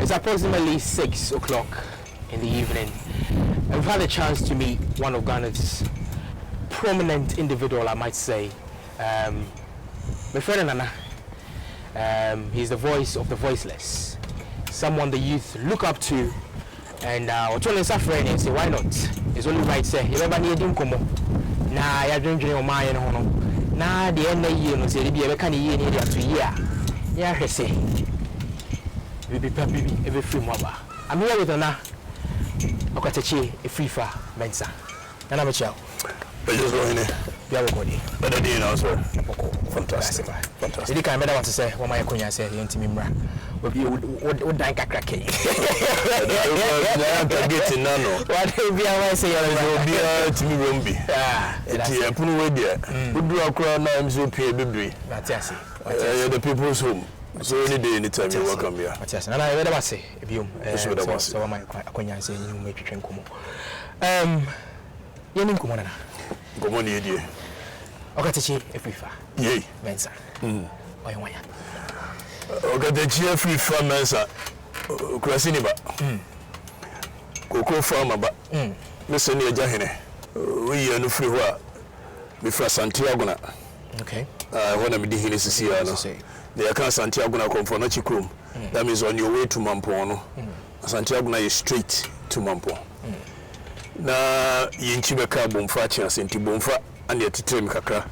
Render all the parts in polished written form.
It's approximately 6 o'clock in the evening. And we've had a chance to meet one of Ghana's prominent individual, I might say. My friend Nana. He's the voice of the voiceless. Someone the youth look up to. And Otole Safreni and say, why not? It's only right, say, you never need him come. Nah, you're drinking your mind on. Nah, the end of the year, no, say, be a kind of year near to year. Yeah, I say. We be every free mobile. I'm here with Nana. Okatakyie, Afrifa, Mensah. Nana Michel. But just going in. You are recording. Better than you know, sir. Fantastic. Fantastic. You can't better want to say, what my Kunya said, you into Mimra. What dying cracky? I can get in nano. What if you are saying, you'll be to me, Rumbi. Ah, it's a put away there. Would do a crown names will pay a baby. That's yes. The people's home. So any day, anytime you welcome here. Yes, and I read about say, if you, so my Kunya say, you make you drink. Yenin Kumana. Come on, dear. Okatakyie, Afrifa. Yay. Mensah. Oya. Okatakyie, Afrifa, Mensah. Krasiniba. Koko farmer ba. Listen near Jahine. We are no free wa. Before Santiago na. Okay. When I'm digging this is here. They can't Santiago na come for no chikrum. That means on your way to Mampo. Santiago na is straight to Mampo. Na yinchibeka bomfa chance nti bomfa ande titrem kakra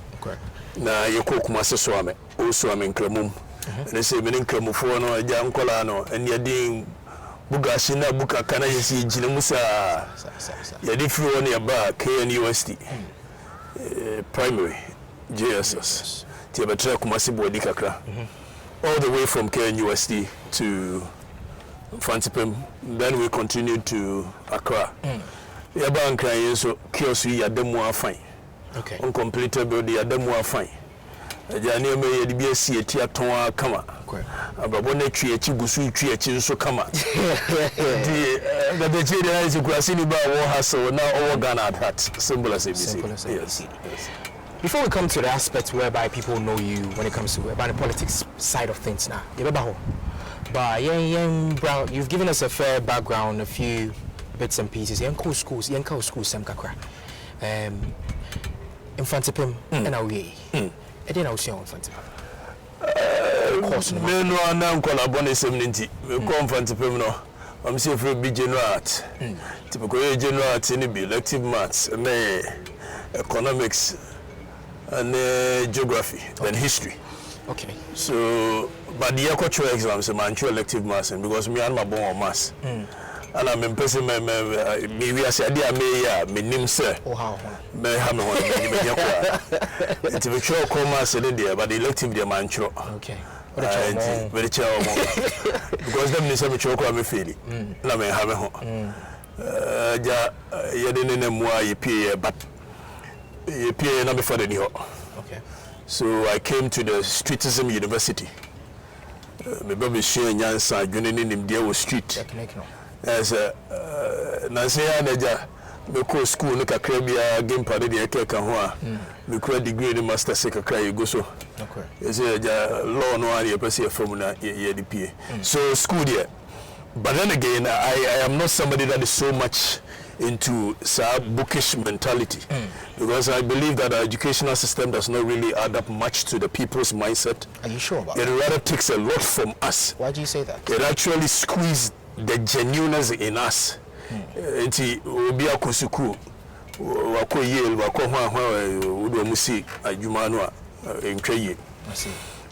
na yeko kumase soame o soame nkramum na se mene nkramufo no agya nkola no ene din bugashi na buka kana yesi jina musa ya di free one ya ba KNUST primary JSS ti betra kumase bodi kakra all the way from KNUST to Fantipem. Then we continued to Accra. Yaban crying so kiosk ya demo are fine. Okay. Uncompleted building ya demo are fine. Jani me the BSc a tia ton kama. Okay. Ababone twi echi gusu twi echi so kama. The children is kwasini ba wo hustle na over Ghana at heart. Simple as ABC. Yes. Before we come to the aspect whereby people know you when it comes to about the politics side of things now. But Brown, you've given us a fair background, a few bits and pieces. Young schools, some kakra. In Fantipem, and away. I didn't know in Fantipem. Me no anam kola bone 70. Me come Fantipem no. I'm say for be general art. Typical general art ni be elective maths, me economics and geography and history. Okay. So, but the cultural exams, I'm sure elective maths, because me and my born on maths. And I'm in person, me we are saying, me name sir. Oh, how? Me have me one. It's a sure call maths in there, but the elective they man sure. Okay. Very chill. Because them is a choke I'm feeling. Na me have me home. Ja, you didn't know more you pay, but you pay not before the new. Okay. So I came to the Streetism University. My baby sharing Yansa, joining in the street. As a Nancy Anaja, because school, look at Caribbean game party, the Ekahua, the credit degree, the master secretary, go so. Is a law no idea per se from EDP. So school there. But then again, I am not somebody that is so much into bookish mentality, because I believe that our educational system does not really add up much to the people's mindset. Are you sure about that? It rather takes a lot from us. Why do you say that? It actually squeezes the genuineness in us. Enti obi akosuku wako Yale wako hwa musi ajumanu entwaye.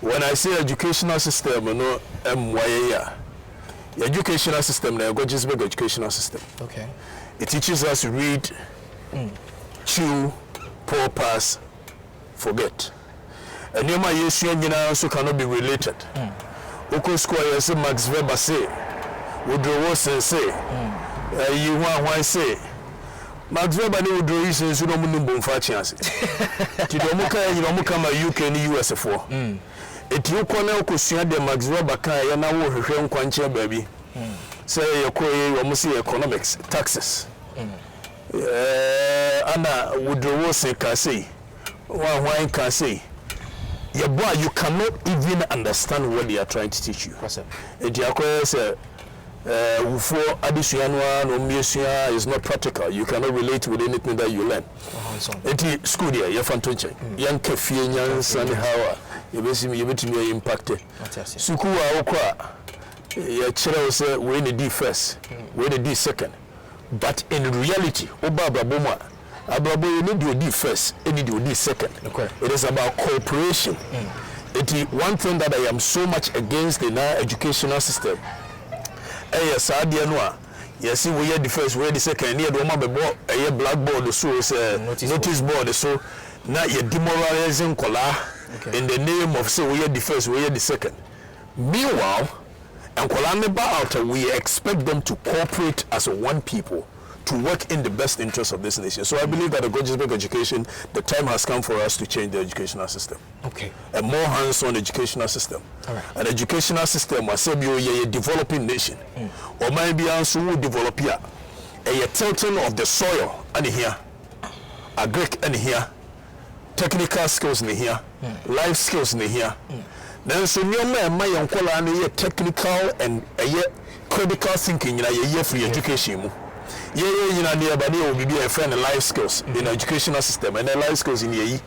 When I say educational system, no MYA. The educational system, the Gojisberg educational system. Okay. It teaches us to read, chew, pour, pass, forget. And your my issue also cannot be related. Oko square yes Max Weber say, Woodrow Wilson say, you want why say. Max Weber ni Woodrow Wilson so no munum fa chance. Ti do muka you know muka ma UK ni US for. Eti ukona okosua de Max Weber kan ya na wo hwehwe nkwanche baabi. Say you almost see economics, taxes. Anna Woodrow Wilson can say, one can say, yeah, boy, you cannot even understand what they are trying to teach you. for additional no museum is not practical. You cannot relate with anything that you learn. Eti school there, you fan tonche. Young cafe, young sunny how you be impacted. Suku okwa. Ya chira say we the D first, we the D second. But in reality, oba ababoma, ababo you need your D first, you need your D second. Okay. It is about cooperation. One thing that I am so much against in our educational system. Yes, I know. Yes, we are the first, we are the second. Here, the one a blackboard, so notice board, so now you're demoralizing color in the name of say we are the first, we are the second. Meanwhile, and Kolane we expect them to cooperate as one people to work in the best interest of this nation. So I believe that the Ghanaian education, the time has come for us to change the educational system. Okay. A more hands-on educational system. All right. An educational system was a developing nation. Or maybe also will develop here. A tilting of the soil and here, agric and here, technical skills in here, life skills in here. Then so my young technical and critical thinking in a year free education. You know, be a friend of life skills in educational system and life skills in ye.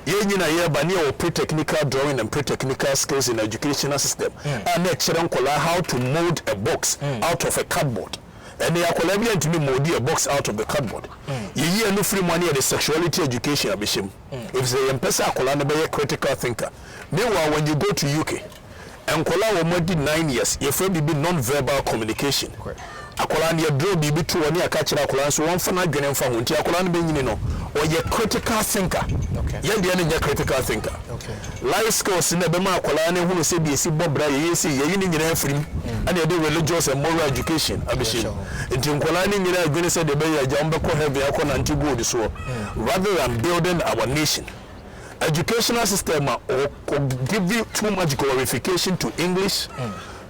You know, pre-technical drawing and pre-technical skills in educational system. And next how to mold a box out of a cardboard. And they are collaborating to me mold a box out of the cardboard. You hear no free money at the sexuality education abishim. If they emphasize be a critical thinker. Meanwhile, when you go to UK, and Kola will 9 years, your friend be non-verbal communication. Akola ne draw bibi to one ya catch akola so one fana dwene mfa ho nti akola ne benyini no or ye critical thinker. Okay. Ye de ne critical thinker. Okay. Life skills na be ma akola ne hu se bi esi bobra ye si ye yini nyina afirim and ye de religious and moral education abishim. Nti akola ne nyina adwene se de be ya ja mbeko heaven akola nti good so rather than building our nation. Educational system will give you too much glorification to English,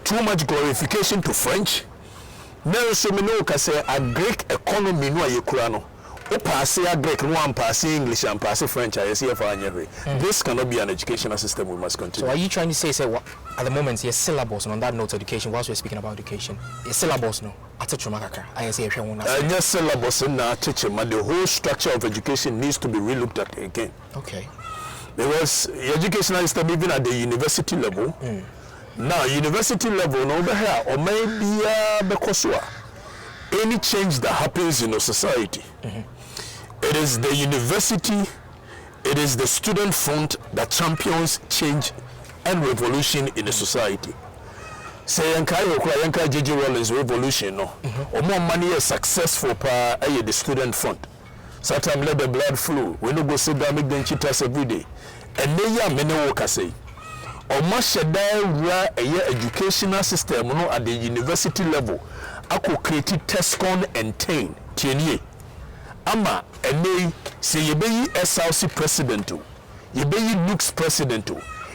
too much glorification to French. Now, so we know say a Greek economy no ayekurano. O pass a Greek, no one pass English and pass French. I see this cannot be an educational system. We must continue. So, are you trying to say at the moment, your syllabus on that note education? Whilst we're speaking about education, your syllabus no. I say yes, syllabus na teacher, but the whole structure of education needs to be relooked at again. Okay. Because educational system even at the university level. Now, university level, no here, or maybe because any change that happens in a society, it is the university, it is the student front that champions change and revolution in a society. Say, Yankai J.J. Rollins revolution, no, or more money is successful per the student front. Sometimes let the blood flow. We don't go sit down, make them cheat us every day. And they are many workers say. Or much a educational system at the university level. I could create TESCON and TAIN. Tienye. Ama, and they say you be SLC president, you be NUCS president.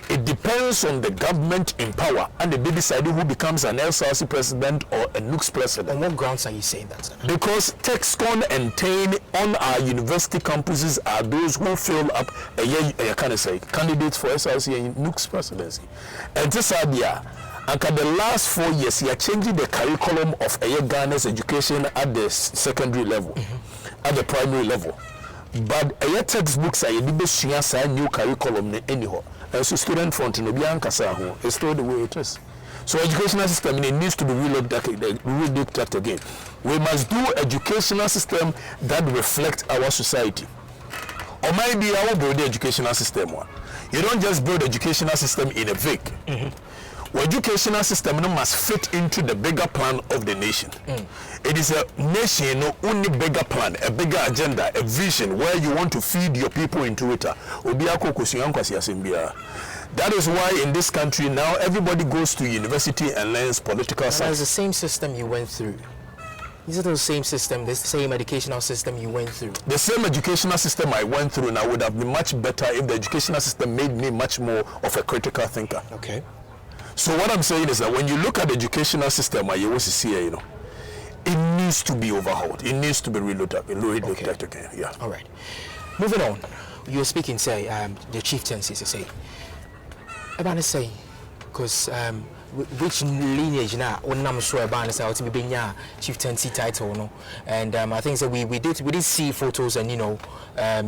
It depends on the government in power and they decide who becomes an SLC president or a NUCS president. On what grounds are you saying that, sir? Because TESCON and TAIN on our university campuses are those who fill up candidates for SLC and NUCS presidency. And this idea, and the last 4 years, you are changing the curriculum of Ghana's education at the secondary level, at the primary level. But textbooks are a new curriculum anyhow. So student front in Obiankasa, it's still the way it is. So educational system it needs to be relooked at again. We must do educational system that reflect our society. Or maybe I will build the educational system one. You don't just build educational system in a vague. Well, educational system must fit into the bigger plan of the nation. It is a nation only bigger plan, a bigger agenda, a vision where you want to feed your people into it. That is why in this country now everybody goes to university and learns political science. It's the same system you went through. Is it the same system, the same educational system you went through? The same educational system I went through now would have been much better if the educational system made me much more of a critical thinker. Okay. So what I'm saying is that when you look at the educational system, you see, it needs to be overhauled. It needs to be relooked at again. Yeah. All right. Moving on. You were speaking, say, the chieftaincies, you say. About to say, because which lineage now when I'm sure about is out to be chieftaincy title, no, and I think that we did see photos and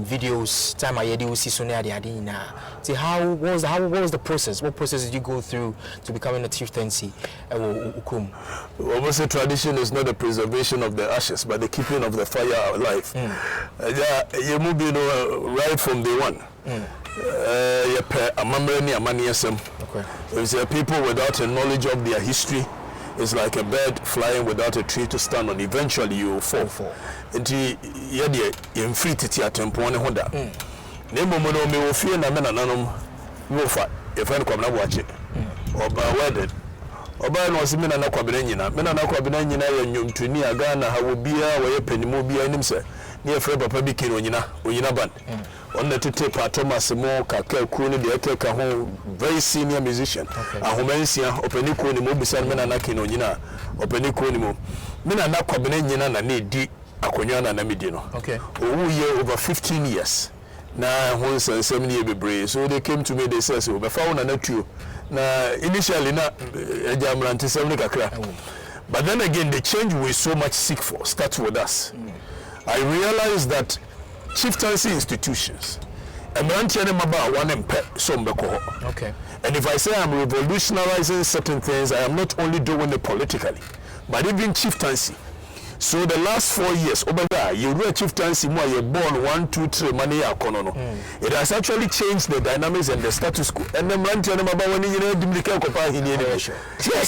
videos time I did see so near the Adina. See how was the process? What process did you go through to becoming a chieftaincy? Obviously, tradition is not the preservation of the ashes, but the keeping of the fire alive. You move, right from day one. If people without a knowledge of their history, it's like a bird flying without a tree to stand on. Eventually, you will fall. Until you're free to tear tempo on Honda. Nemo me will fear na men and no fat. If I come and watch it, or by wedded. Oba no se mena na kwabena nyina ya nyom tuni Ghana ha wo bia wo ye panimo bia nim se ne efre papa bi kire onyina ban on na tete pa Thomas mo kaka ku ne de ekeka ho very senior musician ahomansia opani ku ne mo bisa mena na kire onyina opani ku ne mo mena na kwabena nyina na ne di akonwa na medi no owu ye over 15 years na ho nsensem ne bebre so they came to me they said so be fa wo na tuo na initially na jamranti 70 kakra but then again the change we so much seek for starts with us. I realized that chieftaincy institutions emranti ne maba one empe so mbeko and if I say I'm revolutionizing certain things, I am not only doing it politically but even chieftaincy. So the last 4 years, over there, you reach chieftaincy more. You're born 1, 2, 3 money. It has actually changed the dynamics and the status quo. And then run to them about when you know yes.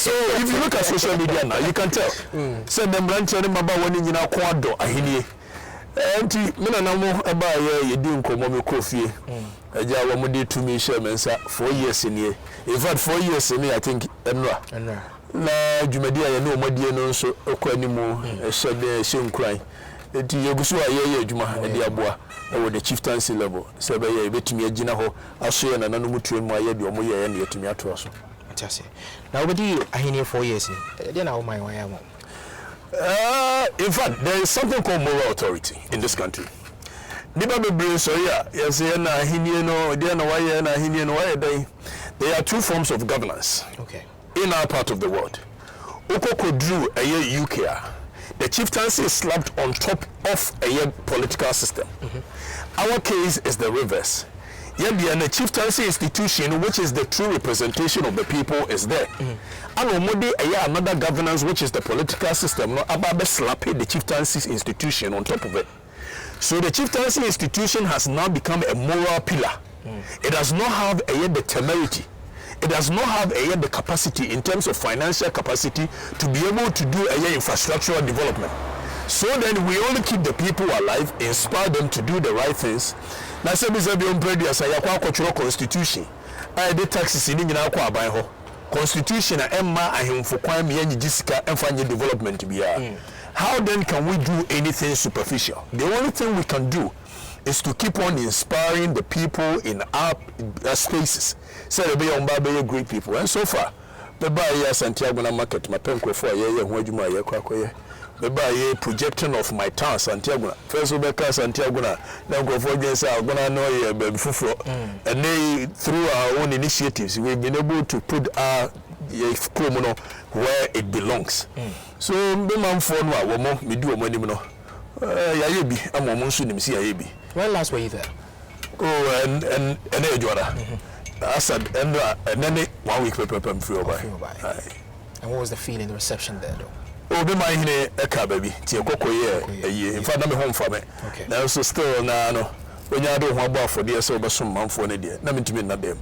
So if you look at social media now, you can tell. So them run to them about when you know quado ahini. Enti mina namo about you doing komo coffee. Aja wamudi to me share Mensah 4 years in here. In fact 4 years in here, I think Enra. Na jumadia ya no modie no so okwanimu ehede shenkran enti yegusu aye adwuma e de aboa e the chieftaincy level se be ye betumi agina ho aso ye nananom mutuo mu aye de omoye ye na yetumi ato so atase na obedi ahini 4 years ni de na wo man wan ya mo in fact there is something called moral authority in this country. Niba bebre so ya yes ye na ahini no de na waye na ahini no waye dai. There are two forms of governance in our part of the world. Okoko drew a UK. The chieftaincy is slapped on top of a political system. Our case is the reverse. Yet the chieftaincy institution, which is the true representation of the people, is there. And another governance, which is the political system, no about slapping the chieftaincy institution on top of it. So the chieftaincy institution has now become a moral pillar. It does not have the temerity. It does not have the capacity in terms of financial capacity to be able to do infrastructural development. So then we only keep the people alive, inspire them to do the right things. Now say be on previous constitution. The taxes in constitution emma ahemfo kwan me anyi gisika emfanye development bia. How then can we do anything superficial? The only thing we can do is to keep on inspiring the people in our spaces. Say be on baby great people. And so far, the buy Santiago na market, my penko for ye hwajuma ye kwakoye. The buy projecting of my town Santiago. First we be Santiago na go for against our gonna know ye baby fufuro. And they through our own initiatives we've been able to put our kromono where it belongs. So be man for no wo mo me do mo nim no. Ya ye bi amomo nso nim si ya ye bi. When last were you there? Oh, and I said, and then 1 week I'm free over. And what was the feeling, the reception there, though? Oh, be my here, a baby. Tia Coco, a year. In fact, I'm home for me. Now, so still, no. When you don't want for the sober some month for an idiot, nothing to me, not them.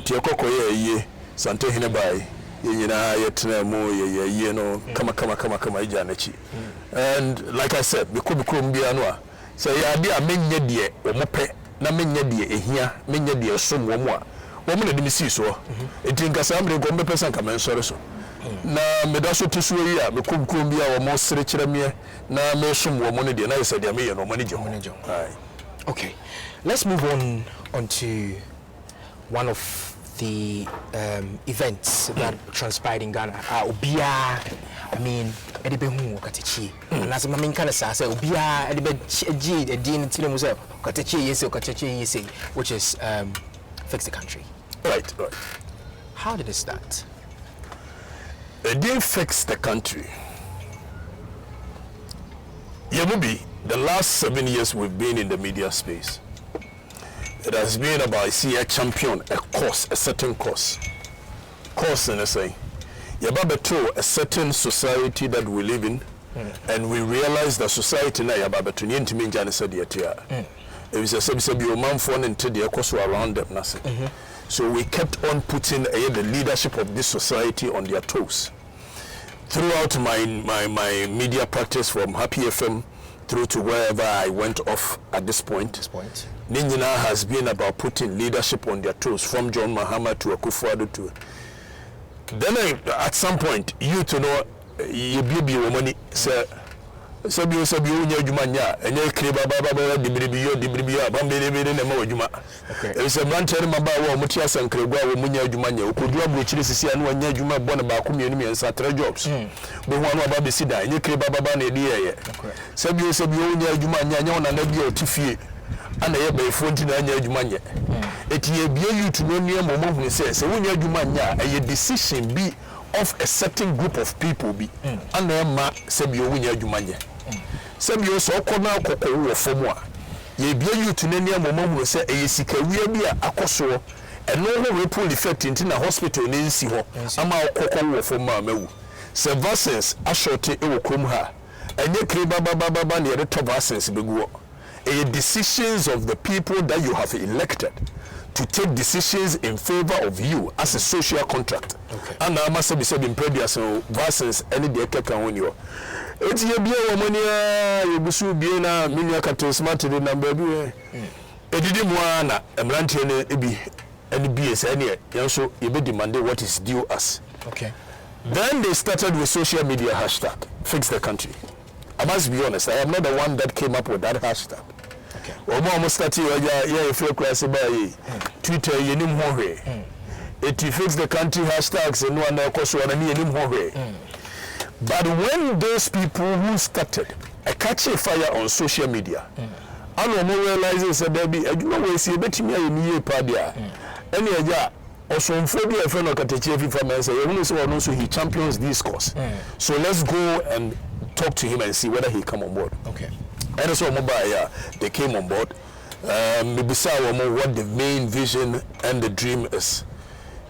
Tia Coco, a year, Santa Hinabai, yet no, come, Janachi. And like I said, we could be anwa. So ya dia menye die omope na menye die ehia menye die som wo mo a wo mo na de misi so enti nkasa amre go mbepe san kamen sore so na medaso tisu yi a me kumkum bia wo mo sere kire me na me som wo mo ne die na yesa dia me ye no mo ne je okay, let's move on to one of the events that transpired in Ghana. Obia, I mean, Edibehu Okatakyie. And as my main kind of say, Obia, Edibe Dean Tilemuze, Okatakyie yes, which is fix the country. Right. How did it start? It didn't fix the country. Yamubi, the last 7 years we've been in the media space, it has been about, see, a champion, a course, a certain course. Course, and I say, Yababeto, a certain society that we live in, and we realize that society na Yababeto, Nientimin Jani said, it was a subsidy man phone into the course around them. So we kept on putting the leadership of this society on their toes. Throughout my media practice from Happy FM through to wherever I went off at this point. Ninjina has been about putting leadership on their toes, from John Mahama to Akufo-Addo to. Then at some point, you to know, you be your money, sir. Sabi unya jumanya, enye kriba baba dibribiyo bambele ne ma juma. E se brancher maba wo mutia sankregwa wo munya jumanya. Okodua brochiri sisi anu anya juma bona ba ko mienu miensa 3 jobs. Be ho anu aba be sida enye kriba baba na edi yeye. Sabi unya jumanya nya ona na bia otifie. Ana ye be fonti na anya jumanya. Eti ye bia you to no near momo hu se wonya jumanya a decision be of a certain group of people be. Ana ma sabi wonya jumanya. Sebio so kona kokko wo fomu a ye bia you to nania momahu se eyesikawie bia akoso eno ho ripple effect into na hospital ne nsi ho ama kokko wo fomu a mawu se vaccines ashote e wo krom ha enye kriba baba na ye top vaccines beguo decisions of the people that you have elected to take decisions in favor of you as a social contract. And I must be said in previous vaccines any de keka woni. Eti ye bia wo mani ye busu bia na minia kato smart de number bi edidi mu ana emrantie na ebi any BS any yenso ye be demand what is due us. Then they started with social media hashtag fix the country. I must be honest, I am not the one that came up with that hashtag. Almost started yeah if you cross by Twitter yenim ho hwe. It fix the country hashtags and one koso na yenim ho hwe. But when those people who started catching fire on social media, I don't realize that there be adwuma we see betimi ayemi pa dia. Any aja osomfobia e friend Okatakyie Afrifa Mensah you know so he champions this cause. So let's go and talk to him and see whether he come on board. And so mobile they came on board. What the main vision and the dream is.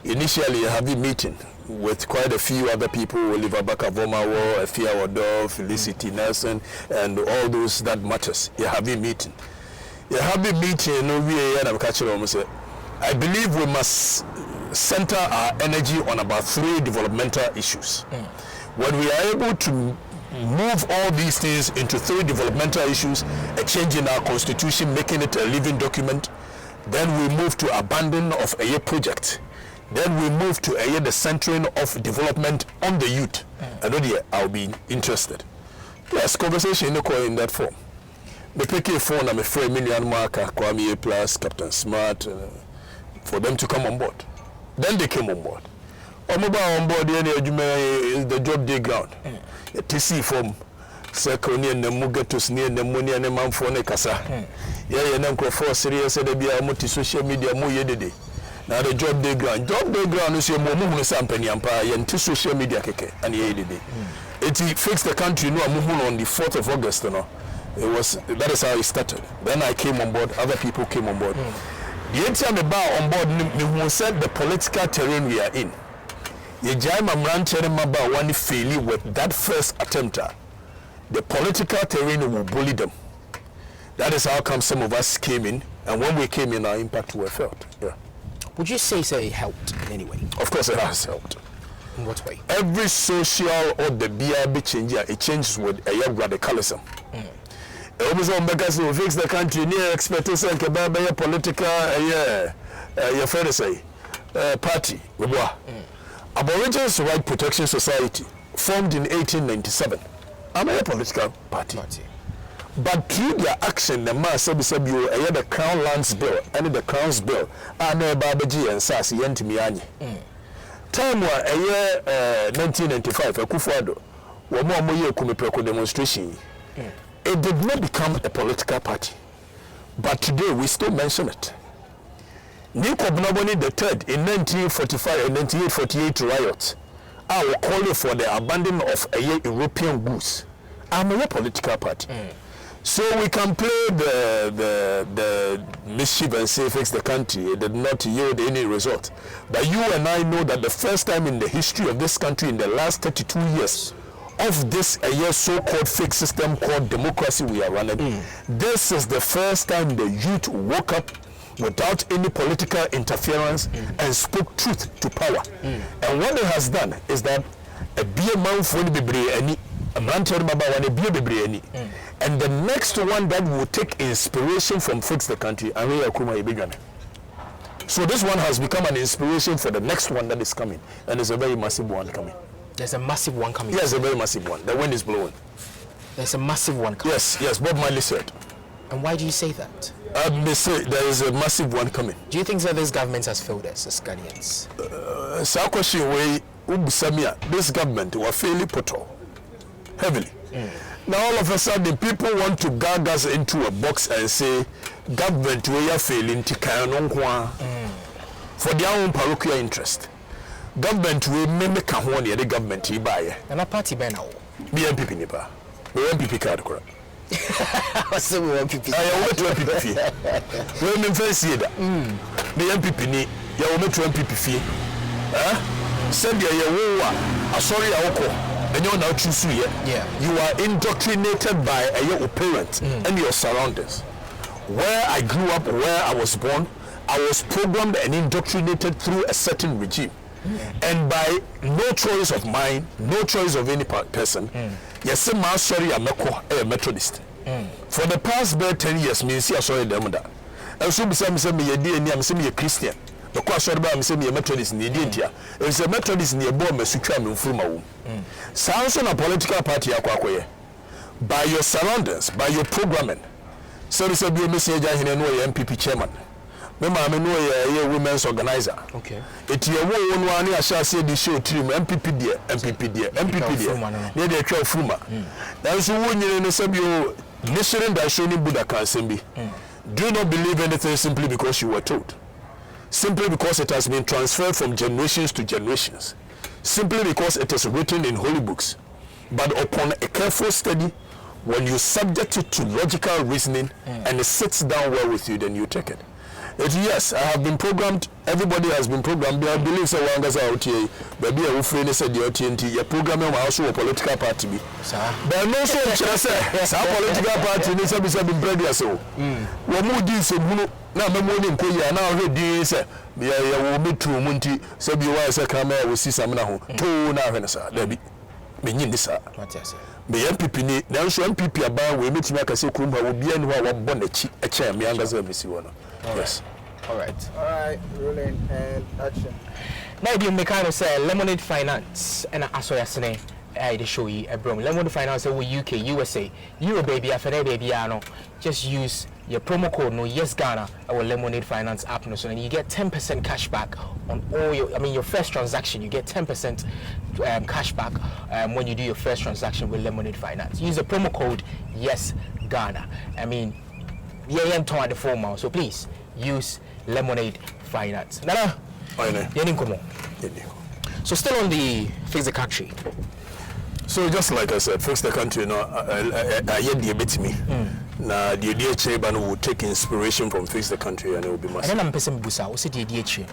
Initially a heavy meeting with quite a few other people, Oliver Bakavoma, Afia Wado, Felicity Nelson, and all those that matters. A heavy meeting. I believe we must center our energy on about 3 developmental issues. When we are able to move all these things into 3 developmental issues, a change in our constitution, making it a living document, then we move to abandon of a project. Then we move to the centering of development on the youth. And I'll be interested. Yes, conversation in that form. Me pick a phone, I'm a friend, Million Marker, Kwame A+, Captain Smart, for them to come on board. Then they came on board. On board, the job day ground. TC from Seconi and the Mugatus near the money and the man for Nekasa. Yeah, and Uncle for serious, and be a multi social media more yesterday. Now the job day ground is your mom sampany empire and to social media keke and it fixed the country no on the 4th of August. That is how it started. Then I came on board, other people came on board. The entire about on board who said the political terrain we are in. Ye jaima mrantere maba one failure with that first attempt. The political terrain will bully them. That is how come some of us came in, and when we came in our impact were felt. Would you say it helped in any way? Of course it has helped. In what way? Every social or the BRB change, it changes with a radicalism. Almost on because we fix the country near expectation kebaba political your friend say party. Aboriginals Right Protection Society formed in 1897. I'm a political party. But through their action, the mass sabi the Crown Lands Bill and the Crown's Bill and Babaji and Sasi Yentimiani. Time wa 1995 Akufo-Addo wo kumipreko demonstration. It did not become a political party. But today we still mention it. Nico Bonaboni III in 1945 and 1948 riots. I will call for the abandonment of European goods. I'm a political party. So we can play the mischief and say fix the country. It did not yield any result. But you and I know that the first time in the history of this country in the last 32 years of this so-called fake system called democracy we are running, this is the first time the youth woke up without any political interference and spoke truth to power. And what it has done is that a beer man for the any and the next one that will take inspiration from Fix the Country, so this one has become an inspiration for the next one that is coming, and there's a very massive one coming. There's a massive one coming. Yes, a very massive one. The wind is blowing. There's a massive one coming. Yes, Bob Marley said. And why do you say that? They say there is a massive one coming. Do you think that this government has failed us as Ghanaians? This government will fail Poto heavily. Now all of a sudden people want to gag us into a box and say government we are failing to for their own parochial interest. Government we make the government buy. And a party by now. BNP nipa. We want PP card correct. What's the MPP? I want to MPP. We fancy that. The MPP ni ya want to MPP fee. Send ya sorry and you're now choosing you are indoctrinated by your parents and your surroundings. Where I grew up, where I was born, I was programmed and indoctrinated through a certain regime. And by no choice of mine, no choice of any person, yes, I'm sorry, I'm a Methodist. For the past 10 years, me see I saw them that. And so me a Christian. Because I'm saying a Methodist in India. It's a Methodist near Bomb, Sucham, and Fuma. Sounds on a political party, by your surroundings, by your programming. So it's a message I know MPP chairman. Remember, I know a women's organizer. Okay. It's your one I shall say the show team MPP dear. Near the Trail Fuma. That's when you know, listening that showing Buddha can be. Do not believe anything simply because you were told. Simply because it has been transferred from generations to generations. Simply because it is written in holy books. But upon a careful study, when you subject it to logical reasoning and it sits down well with you, then you take it. Yes, I have been programmed. Everybody has been programmed. I believe so. One guy's out here, but be a friend said the OTNT. Your program is also a political party. But no, so a political party needs to be bred so. What more do you say? Now, my morning, now already say, be a woman to Munti, so be wise a camera will see some now. Two now, there be meaning this. Be MPP, now so MPP about we meet make a say Kumba will be anywhere one a chair, me and one. Yes. All right, rolling and action. Now you make kind of say Lemonade Finance and I saw yesterday. I show you a bro. Lemonade Finance with UK, USA. You a baby, I baby, I know. Just use your promo code no yes Ghana our Lemonade Finance app no so and you get 10% cash back on all your first transaction. You get 10% cash back when you do your first transaction with Lemonade Finance. Use the promo code yes Ghana. Yeah, the formal. So please use Lemonade Finance. Nana, so still on the Fix the Country. So just like I said, Fix the Country. I yet the bit me. Now the DHA ban will take inspiration from Fix the Country and it will be massive. And then I'm person busa. What's the DHA?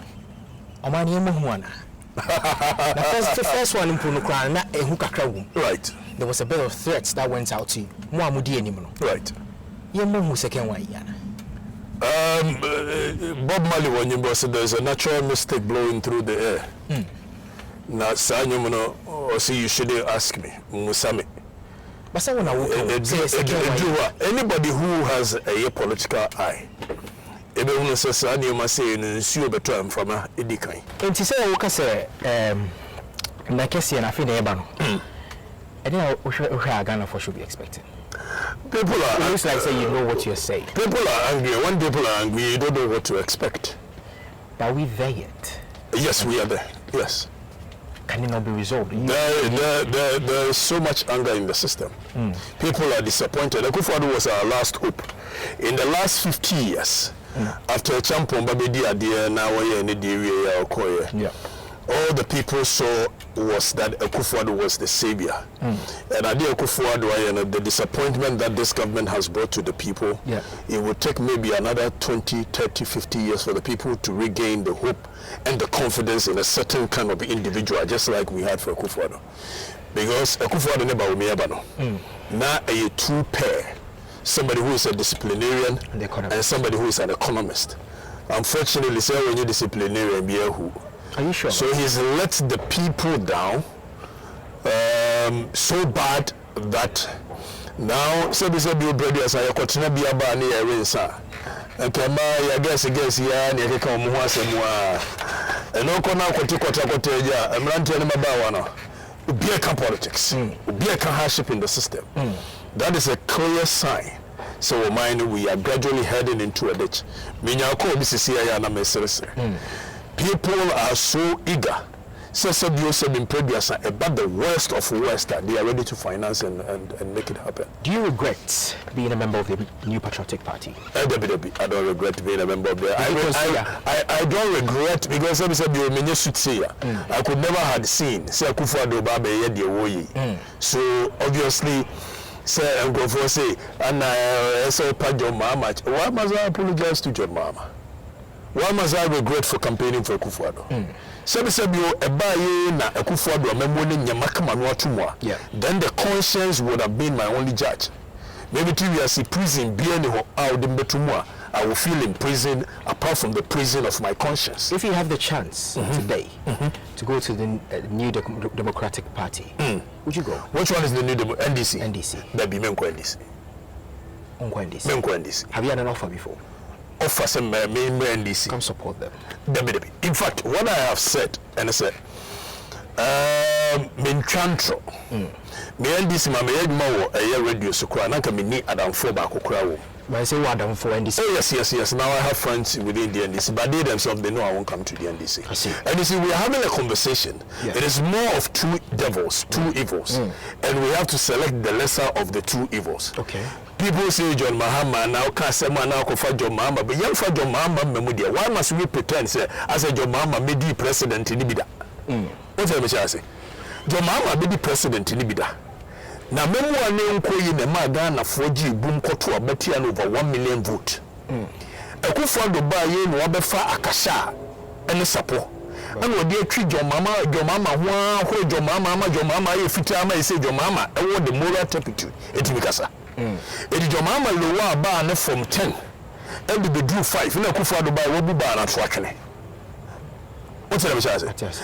Omani muhuana. The first one in Punukran na ehukakra wum. Right. There was a bit of threats that went out to you. Muamudi anymore. Right. Second one, Bob Marley when you said there's a natural mistake blowing through the air. Now, see, you shouldn't ask me. Musami. But anybody who has a political eye, everyone says, you must say, you better from a edikai. And to say, what I say, Nakesi and I feel the I think Ghana for should be expected. People are. It looks like say you know what you're saying. People are angry. When people are angry, you don't know what to expect. But are we there yet? Yes, we are there. Yes. Can it not be resolved? There is so much anger in the system. People are disappointed. Akufo-Addo was our last hope. In the last 50 years, after Champon Babedi Adia, now we are in the area, all the people saw was that Akufo-Addo was the savior. And Ade Akufo-Addo, the disappointment that this government has brought to the people, it would take maybe another 20, 30, 50 years for the people to regain the hope and the confidence in a certain kind of individual, just like we had for Akufo-Addo. Because Akufo-Addo never will be able to. Now a two pair, somebody who is a disciplinarian and somebody who is an economist. Unfortunately, say when you disciplinarian, be a who. Are you sure? So he's let the people down so bad that now you brother as I continue be about near Rinsa. And Kama, I guess ya ni kama muhase mwa. And no kona koteja. I'm ranting about one. Ubieka politics. Ubieka hardship in the system. That is a clear sign. So we are gradually heading into a ditch. People are so eager. About the worst of worst that they are ready to finance and make it happen. Do you regret being a member of the New Patriotic Party? I don't regret being a member of the I don't regret because I could never had seen so obviously say I'm going to say and I say John Mahama. Why must I apologize to John Mahama? Why must I regret for campaigning for Akufo-Addo? Then the conscience would have been my only judge. Maybe 2 years in prison, I will feel in prison apart from the prison of my conscience. If you have the chance today to go to the New Democratic Party, would you go? Which one is the New NDC? NDC. That be Menko NDC. Menko NDC. Have you had an offer before? Offer some NDC. Come support them. In fact, what I have said, and I said, Minchantro, me NDC, my mayor radio sukra, nanka mini Adam Foba Kokrawo. But I say what Adam for NDC? Oh, yes. Now I have friends within the NDC, but they themselves, they know I won't come to the NDC. I see. And you see, we are having a conversation. It is more of two devils, two evils. And we have to select the lesser of the two evils. Okay. People say John Mahama, now Kasema, now Kofa John Mahama, but young for John Mahama, Memudia. Why must we pretend, say, as a John Mahama may be president in Ibida? What's the say? John Mahama may be president in Ibida. Now, memoir name in the Magana 4G boom koto abeti and over 1 million vote. Akufo-Addo ba ye no obefa akasha ene sapo. And we dey treat John Mahama ho John Mahama ye fita ama say John Mahama e wo the moral turpitude etimi kasa. Edi John Mahama lowa ba na from 10 and the do 5 na Akufo-Addo ba wo bu ba na to atwene. What's the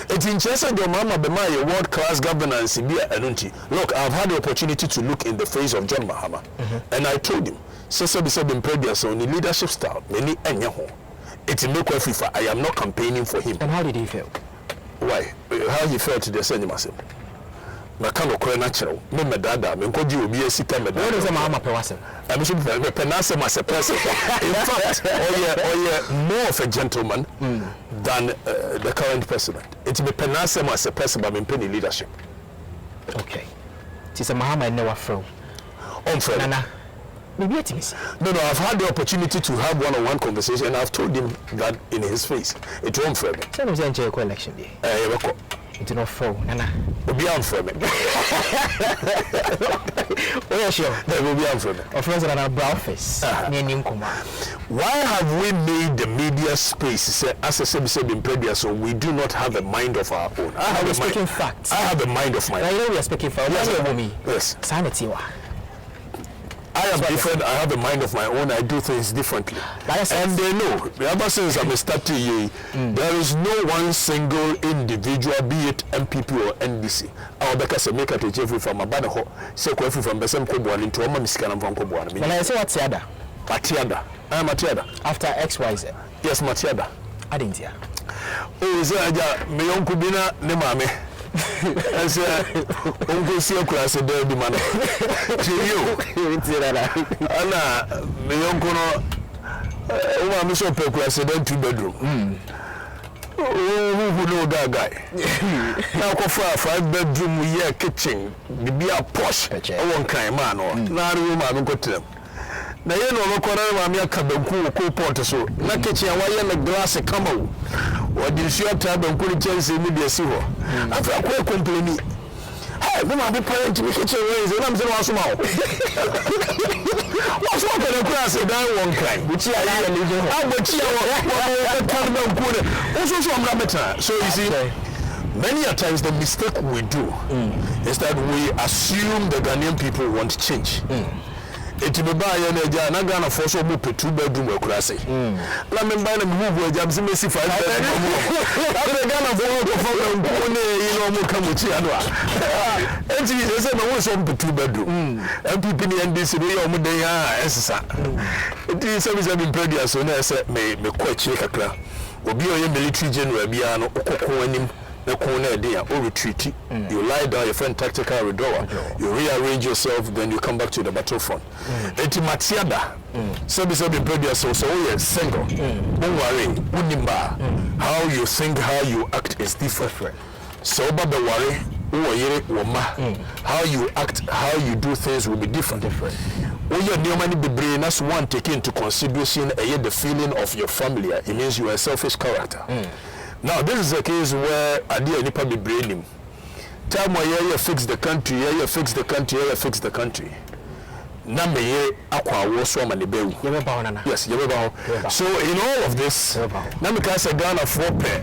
it's in Chester, John Mahama Bema, world class governance. Look, I've had the opportunity to look in the face of John Mahama, and I told him, Sasa Bisabin Previous on the leadership style, many Enyaho. It's in Afrifa. I am not campaigning for him. And how did he feel? Why? How he felt to the same myself. Makano kwa natural. Me medada. Me nkoji obi esika medada. What is the Mahama pewasem? I'm sure me penase as a person. In fact, more of a gentleman than the current president. It's me penase as a person, but me penny leadership. Okay. It's a Mahama never fro. Nana. No, I've had the opportunity to have one-on-one conversation, and I've told him that in his face. It won't for me. So I'm saying election day. It's not for Nana. Will be on for me. Oh, yeah, sure. That will be on for me. Of course, on our brow face. Why have we made the media space as a said in previous, so we do not have a mind of our own? I have speaking facts. I have a mind of my own. I know we are speaking facts. Yes. Sanity. I am different. I have a mind of my own. I do things differently. And they know. Ever since I'm starting, there is no one single individual, be it MPP or NDC. Our because I make a Jeffrey from a bad ho, say from the same Kobuan into a Miskan from Kobuan. When I say what's Yada? Matiada. I am Matiada. After XYZ. Yes, Matiada. I didn't hear. Oh, is there me uncle Bina Nemame? I said, Uncle Siokra said, there be man. To you, Anna, me uncle, I'm so president 2-bedroom. Who know that guy? Now, for a 5-bedroom, yeah, kitchen, be a posh, one kind man, or not a room, I go to them. Now, you know, I'm a Kabanku, co-port, so, na kitchen, why you glass a camel. What did you have and couldn't tell you media see her? After a quick complaining. Hey, no, I'm parent to me kitchen ways, and I'm saying, what's wrong? What's wrong with the grass? And I won't cry. Which I am living. I will cheer also from Ramata. So you see, many a times the mistake we do is that we assume the Ghanaian people want change. Eti be buy na ja na Ghana for so mo pe 2 bedroom akurase na me buy na me move jam se me si 5 bedroom na Ghana for go for go ne you know mo kam chi ado a eti say na wo so mo 2 bedroom MPP ni NDC no yo mo den ya esesa eti se be predia so na say me kwa chi kakra obi o ye military general bia no okoko anim the corner there or retreat. You lie down, your friend tactical withdrawal. You rearrange yourself, then you come back to the battlefront. Eti matiada. So previous so yes, single. Don't worry, unimba. How you think, how you act is different. So but worry, how you act, how you do things will be different. When your new money be brain, that's one taken into consideration the feeling of your family. It means you are a selfish character. Now, this is a case where idea nipa be brain him. Time where you fix the country, you fix the country, you fix the country. Na me ye akwa wo so ma ne bewu. Yes, you so in all of this, na me ka say Ghana for pe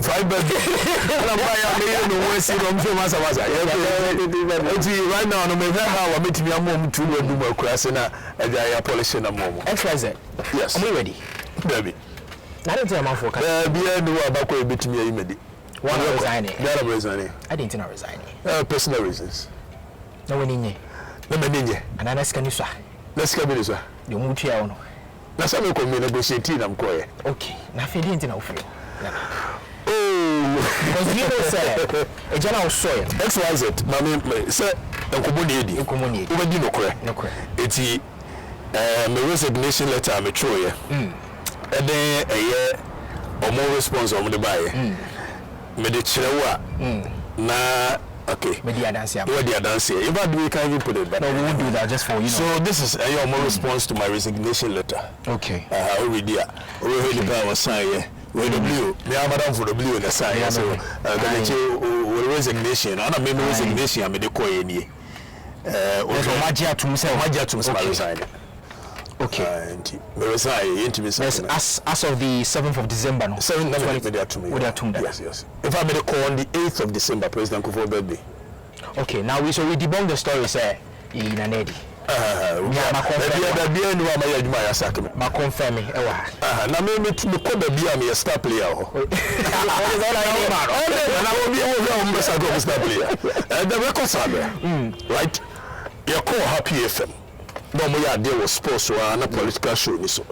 five bed. Na ba ya me no we see no mfe masa. Right now no me how we metimi amom tu no du makurase na ya polish na mom. XYZ. Yes. Am we ready? Baby. I don't tell my focus. Be no abako ebetimi ayimedi. One resigning. That resigning. I didn't know resigning. Personal reasons. No one in ye. No man, and I ask you, sir. Let's come in, sir. You move here. Now, some of you negotiating. I'm quiet. Okay, now if you didn't know for you. Oh, because you know, sir, a general soil. XYZ, my sir, the community. Over you know, correct. It's my resignation letter. I'm a true. And then a year or more response on the buyer. Me the chewa na okay. Me the dance here. What the dance here? If I do, we can't even put it back. No, we won't do that just for you know. So this is a more response to my resignation letter. Okay. Already there. We the power sign here. We W. Me am madam for W in the sign. So the resignation. I don't mean resignation. I mean the coin here. Magia to himself. Resign. Okay. Yes, as of the 7th of December, no? 7th. Yes. If I made a call on the 8th of December, President Kufuor's birthday. Okay, now we debunk the story, sir. In an eddy. Ma confirm me. Na me to call the beer me a star player. The records are there. Right? You call Happy FM. No more there was sports or a political show. So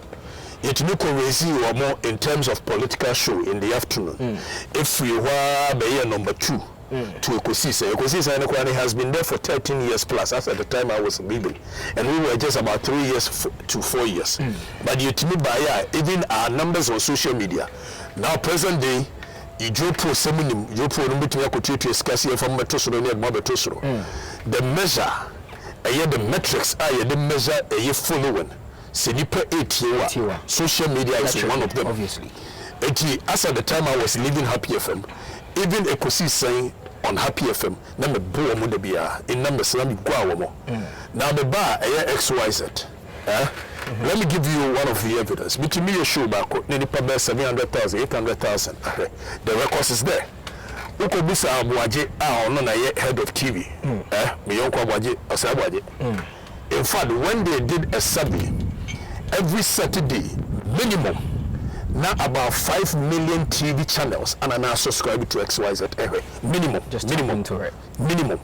it look raise you more in terms of political show in the afternoon. If we were the number 2 to Ekosisa has been there for 13 years plus. That's at the time I was leaving, and we were just about 3 years to 4 years. But you to me by even our numbers on social media now present day. Ijopo seminim Ijopo no betumi akotuatu skasi from metosoro ne mabetosoro. The measure the metrics the measure following. Senipa 8 year social media is one of them. Obviously. As at the time I was leaving Happy FM, even Ekosi saying on Happy FM, na me bo mo de bia in numbers na me gwa mo. Now the bar XYZ. Let me give you one of the evidence. Between me a show back, nipa 700,000, 800,000. The records is there. Uko bisa Abuaje no na head of TV. Me yonko Abuaje Abuaje. In fact, when they did a survey, every Saturday, minimum, now about 5 million TV channels and are now subscribed to XYZ. Minimum. Just minimum to it. Minimum.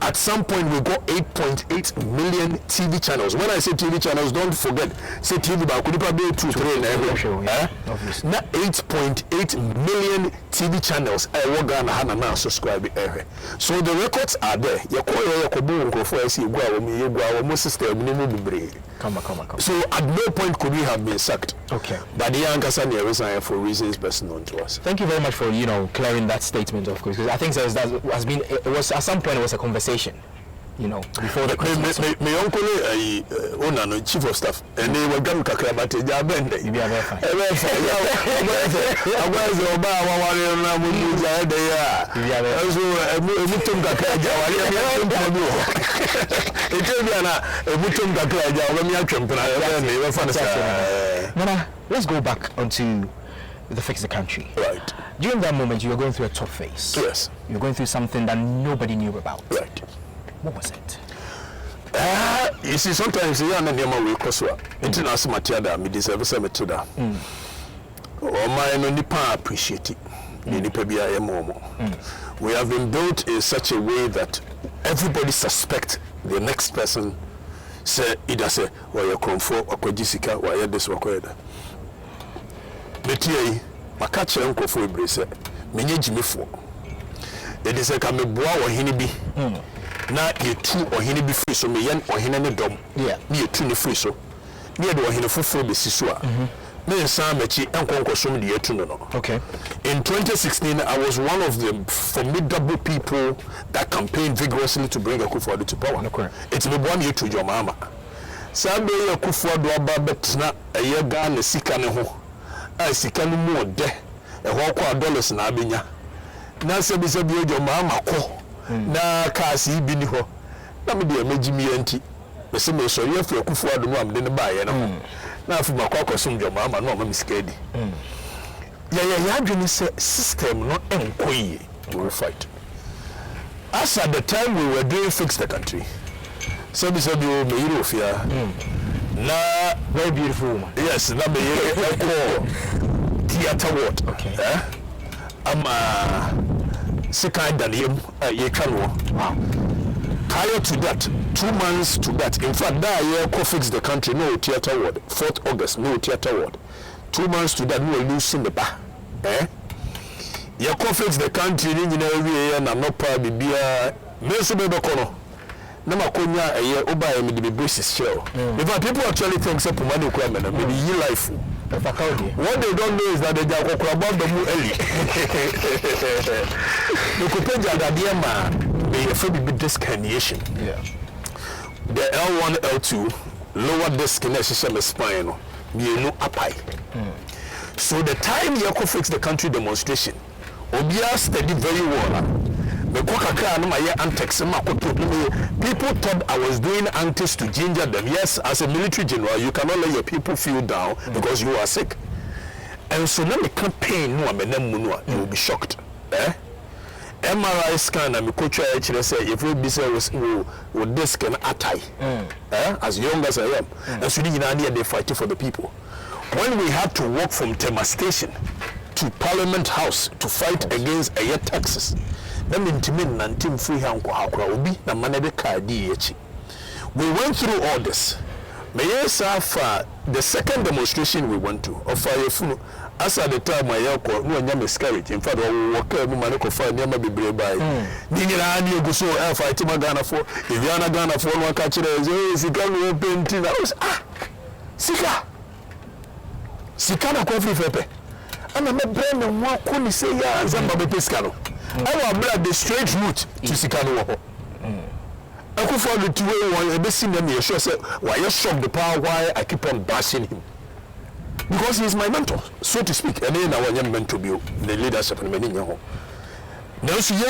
At some point, we got 8.8 million TV channels. When I say TV channels, don't forget, say TV, but could probably 2, 3 in every show. Now 8.8 million TV channels. I now subscribe. So the records are there. So at no point could we have been sacked. Okay. But the young Kasani resigned for reasons best known to us. Thank you very much for clearing that statement, of course, because I think that was at some point it was a conversation. you know, before the Christmas. My uncle, owner, no chief of staff, and they were going to Kakrabate, Jabend. You be a very fine. I was Obama, let's go back onto the Fix the Country. Right. During that moment, you were going through a tough phase. Yes. You were going through something that nobody knew about. Right. What was it? You see, sometimes you are not near my Koswa. International Matiada, me deserve some to that. Or my nipa appreciate it. We have been built in such a way that everybody suspect the next person. Say either say, "Why you come for? Why Jessica? Why you this? Why that?" Metie, my catch uncle for brace. Menye Jimmy for. It is a kame boa or hinibi. Na ye two or hinibi free so me yen or hinani dom. Yeah. Me two ni free so. Me do hinifu free be sisua. Mensah mechi enkonko so me the yetu no. Okay. In 2016, I was one of the formidable people that campaigned vigorously to bring Akufo-Addo to power. Okay. It's me one year to your mama. Sabe Akufo-Addo aba betna eye Ghana sika ne ho. A sika no mu ode. E ho kwa dollars na abenya. Na se bi your mama ko. Na kasi bi ni ho. Na me de megimi anti. Me se me so ye fi Akufo-Addo no am de ne ba ye no. Na afu makwa som your mama no ma miskedi. Yeah, adwene say system no enkoye to fight. As at the time we were doing Fix the Country, so me Eurofia, na Very beautiful woman. yes, na me theater ward. Okay. Second than him, ye can wow. Prior to that, 2 months to that, in fact, that year Fix the Country, no theater ward. 4th August, no theater ward. 2 months to that, we were losing the bar. You Fix the Country, you know, every year, and I'm not proud to be a Mensah Bebekono. Namakonya, a year, Oba, and the braces show. In fact, people actually think so, money requirement, I mean, the life. What they don't know is that they are about the move early. You could pay the diama, they are afraid to be discarnation. Yeah. The L1, L2, lower disc in the spine, you know, up high. So the time you Fix the Country demonstration, Obia studied very well. People thought I was doing antics to ginger them. Yes, as a military general, you cannot let your people feel down because you are sick. And so now the campaign, you will be shocked. MRI scan and coach actually say if we be with this can attack. As young as I am, and so they fighting for the people. When we had to walk from Tema Station to Parliament House to fight against air taxes, we went through all this. The second demonstration we went to, as at the time I no miscarriage. In fact, I walk money for fight near my baby by. Ninja go so fight Ghana for if you are Ghana for one catch it is open thing. I was Sika na kofi fepe. Ana me brand and one couldn't say ya Zamba Pescano. I will blood the straight route to Sikano. Akufo-Addo the 2 1 be seen them sure say why you shock the power why I keep on bashing him. Because he is my mentor, so to speak. And then I was meant to be the leadership in many years. Now, so we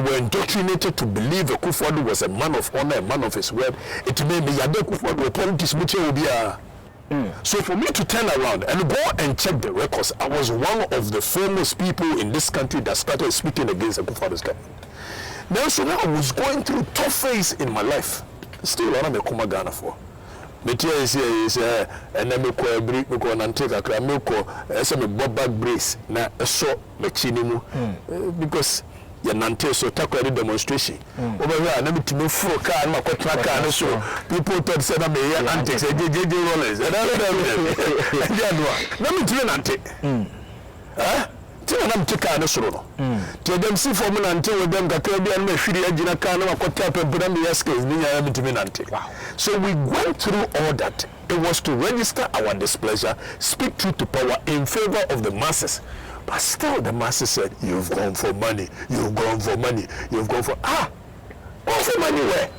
were indoctrinated to believe Akufo-Addo was a man of honor, a man of his word. It may be Akufo-Addo politics which will be a. So for me to turn around and go and check the records, I was one of the foremost people in this country that started speaking against Akufo-Addo's government. Now, so now I was going through tough phase in my life. Still, I'm a Ghana for. But yes, and then we go and take a cramoko, some bob back brace, na so machinimu, because you're not so tackle demonstration. Over here, I never to move for a car, and my contract car, so people thought said I'm a antics, JJ Rollers, and I let me tell you, antique. I'm taking a solo. To them see for me until them got to be on my free engine, I can't put up and put on the escapes, wow. So we went through all that. It was to register our displeasure, speak truth to power in favor of the masses. But still the masses said, you've gone for money, you've gone for money, you've gone for for money where?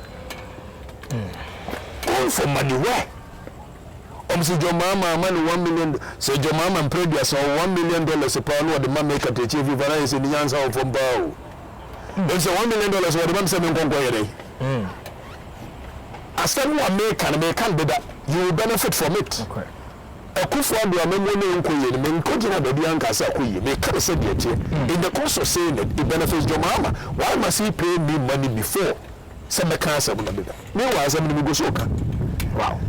All for money where? Say your mama money $1 million. Say your mama and previous or $1 million a pound what the man make at the TV variety in the answer from Bow. There's $1 million what the man said in Congo. As someone can be that you will benefit from it. Okay. A kufu adu amemwone nkoye ni menkoje na bedi anka sa koye me can say it in the course of saying it benefits your mama. Why must he pay me money before say me can say me was am me go so ka. Wow.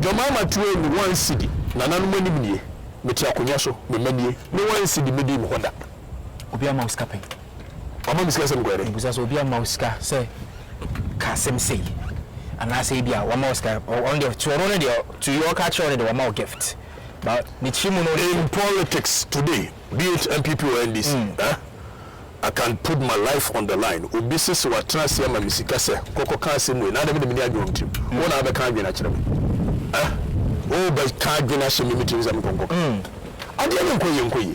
Your mama tuwe ni 1 cedi na nanu mani mnie me ti akonya so me manie me 1 cedi me di me hoda obi ama uskapen ama miska sem gwere busa so obi ama uska say ka sem say ana say bia wa ma uska on the to no dey to your catch on the wa ma gift but ni chimu no in politics today be it MPP or NDC I can put my life on the line obi sisi wa transfer ma misika se koko kan sem we na dem de me adwo ntim wona be kan adwo na kire me oh but can't get a meetings and Congo. I didn't koye.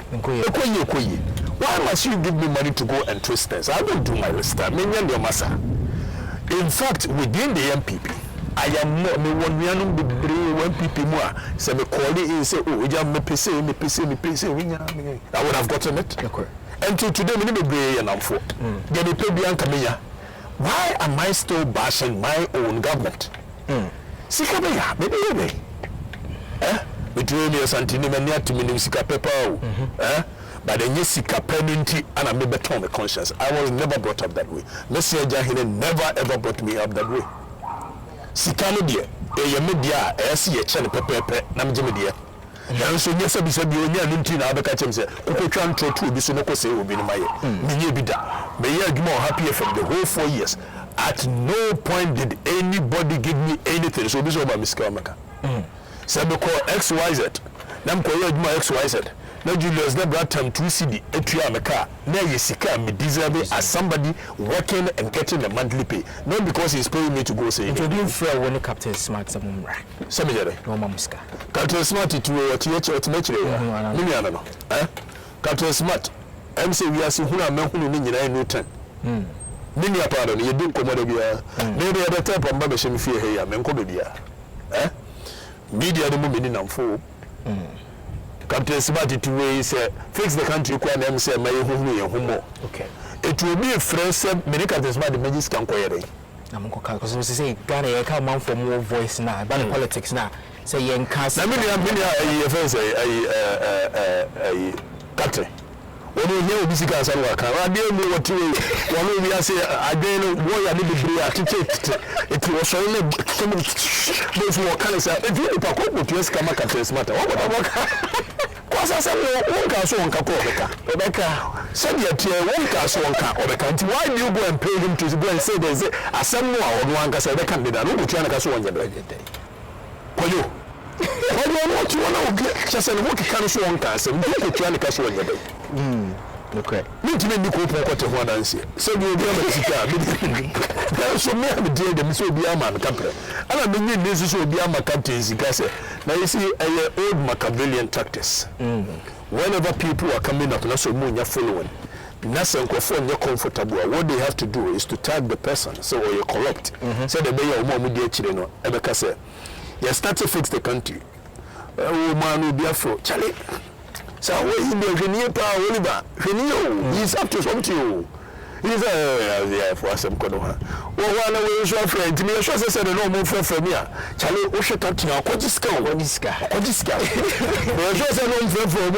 Why must you give me money to go and twist things? I don't do my restart. In fact, within the MPP, I am more me one MPP more. So me call it and say, oh, you me PC. I would have gotten it. Okay. Until today, me be brave and I'm for. Get the pay Bianca Mia. Why am I still bashing my own government? Sikabeya, maybe. Between me Santini mania to me sika pepper. But the sika penalty and I maybe turn my conscience. I was never brought up that way. Monsieur Jahine never ever brought me up that way. Sika no dia, media, see a chen pepe, namjimedia. And so yes, I said you near Lintin Abacacham said, Okotran Trotu, Bisonoko say will be my Minibida. May I be more happier from the whole 4 years. At no point did anybody give me anything. So this is about Miss Kamaka. So we call XYZ. Nam call you my XYZ. Now Julius, that brought time 2 CD, Meka. Now you see, me deserve it as somebody working and getting a monthly pay. Not because he's paying me to go say. You didn't feel when the Captain Smart some Sammy. No Mamuska. Captain Smart to what you to Captain Smart. I'm saying we are seeing who are making in no time. Many are pardon, you do come over here. Maybe at the top of Babasham fear here, Mencodia. Media the moment in full. Captain Smart to raise fix the country, quite say, my homo. Okay. It will be a fresh many Captain Smart the magic can query. I'm because we say, Ghana, come out for more voice now, but politics now. Say, young cast. I mean, a country. When you hear this guy say work, I don't know what to when we say again boy I need to be it was only those who can say if you put to come back at smart what cause I said one can so on Rebecca said yet one can so on Rebecca why do you go and pay him to go and say there's a some more one can say they can be that no trying to so on your day for you what you want to get just and what can so on can say you trying to so on your day. Okay. Me to me ko pon kwete ho dance. So bi obi am sika. So me am dey dem so obi am captain. Ana me nyi dey so obi am captain sika say. Now you see old Machiavellian tactics. Whenever people are coming up, na so mo nya following. Na se nkofo nya comfortable. What they have to do is to tag the person. So or you corrupt. So the be ya mo dey chire no. E be ka say, you start to fix the country. Oh man obi afro. Charlie. So when you Ghanaian power Oliver, he's up to something. He's for some Konoha. Well, one away is your friend. To me, I said no more from here. Charlie, we should talk to you. What is going on? This guy. Well, just a long friend for a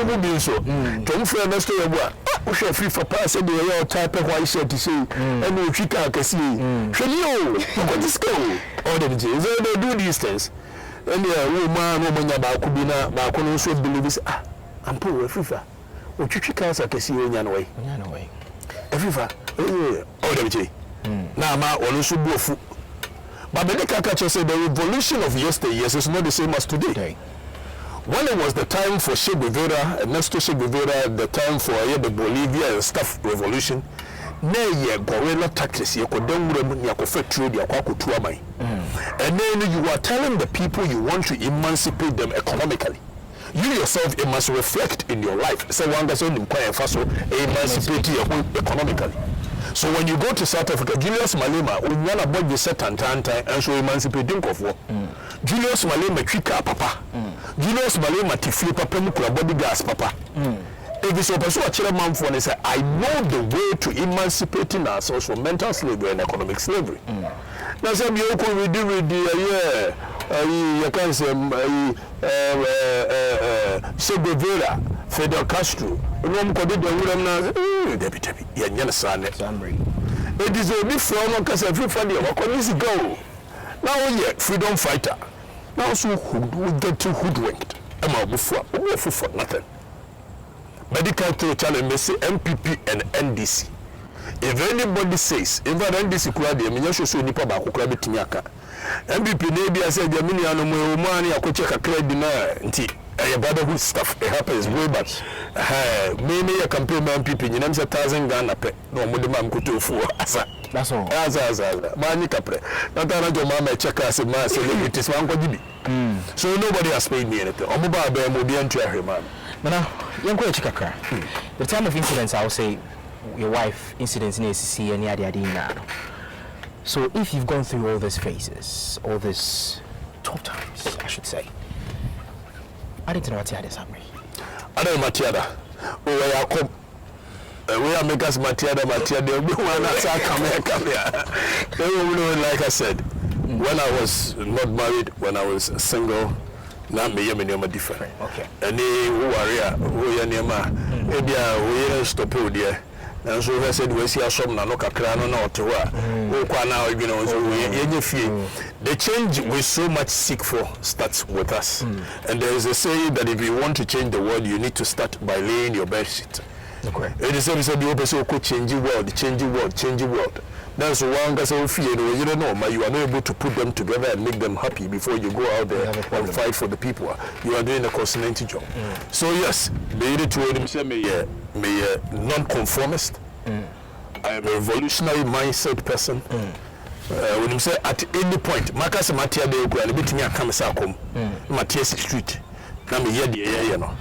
mobile so. Don't fear, Mr. Yabua. We should free for passing the real type of what I said to say. And we can see. What is going on? All the days, they do these things. And the woman, Bakubina, Bakuno, so believes. I'm poor, Afrifa. What you can't see in your way. Afrifa, oh, now, my also go. But the Kakacha said the revolution of yesteryears is not the same as today. When it was the time for Che Guevara, and next to Che Guevara, the time for the Bolivia and stuff revolution, nay, guerrilla tactics, you could don't trade your Kwaku. And then you are telling the people you want to emancipate them economically. You yourself, it must reflect in your life. So one doesn't inquire first, emancipate your economically. So when you go to South Africa, Julius Malema, Unyana Boy set Tantanta, and so emancipating of war. Julius Malema Chika Papa. Julius Malema Tifli Papa Mukula Body Gas Papa. If it's a person who say, I know the way to emancipating ourselves from mental slavery and economic slavery. Now, some you could do with the you can say Che Fidel Castro. One could do the deputy. It is a big form because everybody is go. Now, yet freedom fighter. Now, so who get too hoodwinked. I'm out before for nothing. Medical challenge may say MPP and NDC. If anybody says, if NDC could be a minister, so nipa ba kukura bitimiaka. MPP maybe I said the mini animal money I could check a credit nti a brotherhood stuff. It happens way back. Maybe a campaign MPP, you know, 1,000 Ghana pay. No more than kutu for asa. That's all. Money capre. Not that your mama check us a man celebrities one could be. So nobody has paid me anything. Omuba be mo be into a man. Now, young Chikaka, the time of incidents, I would say your wife incidents in ACC and yada yada. So if you've gone through all these phases, all these tough times, I should say, I didn't know what you had this happening. I don't know Matiada. Oh, I come. We are making us Matiada. Come here. Like I said, when I was not married, when I was single, now me yemi different. Okay. Any warrior, who ya nema, maybe we stop there. And so I said we see a shop na no kakra no na otewa. We kwa now you know so we feel the change we so much seek for starts with us. And there is a saying that if you want to change the world, you need to start by laying your bed sheet. Okay. It is said the opposite could change the world, change the world, change the world. That's one guy so fear you don't know, but you are not able to put them together and make them happy before you go out there and fight for the people. You are doing a consonant job. So yes, they need to him say me non-conformist. I am a revolutionary mindset person. When him say at any point, Marcus Matia de go and bit me a come Matthias Street. Now me you know.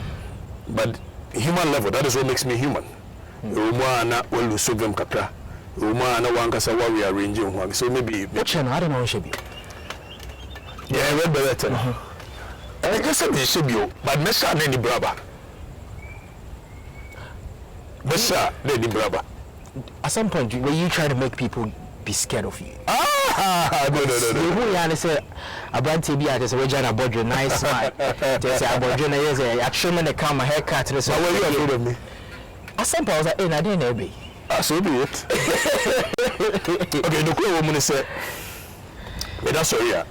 But human level, that is what makes me human. Umana will lose them kakra. Umana wankasa what we are arranging one. So maybe I don't know should be. Yeah, I read better. And I just said should be, but Mensah neni braba. Mensah neni braba. At some point, were you trying to make people be scared of you? No. You say about TB, I just read a budget, nice smile. Just say about Jonah, yes, I trim the camera, haircut, and so were you afraid of me? At some point, I was like, I didn't know me. So be it. Okay, the cool woman said, that's all, yeah.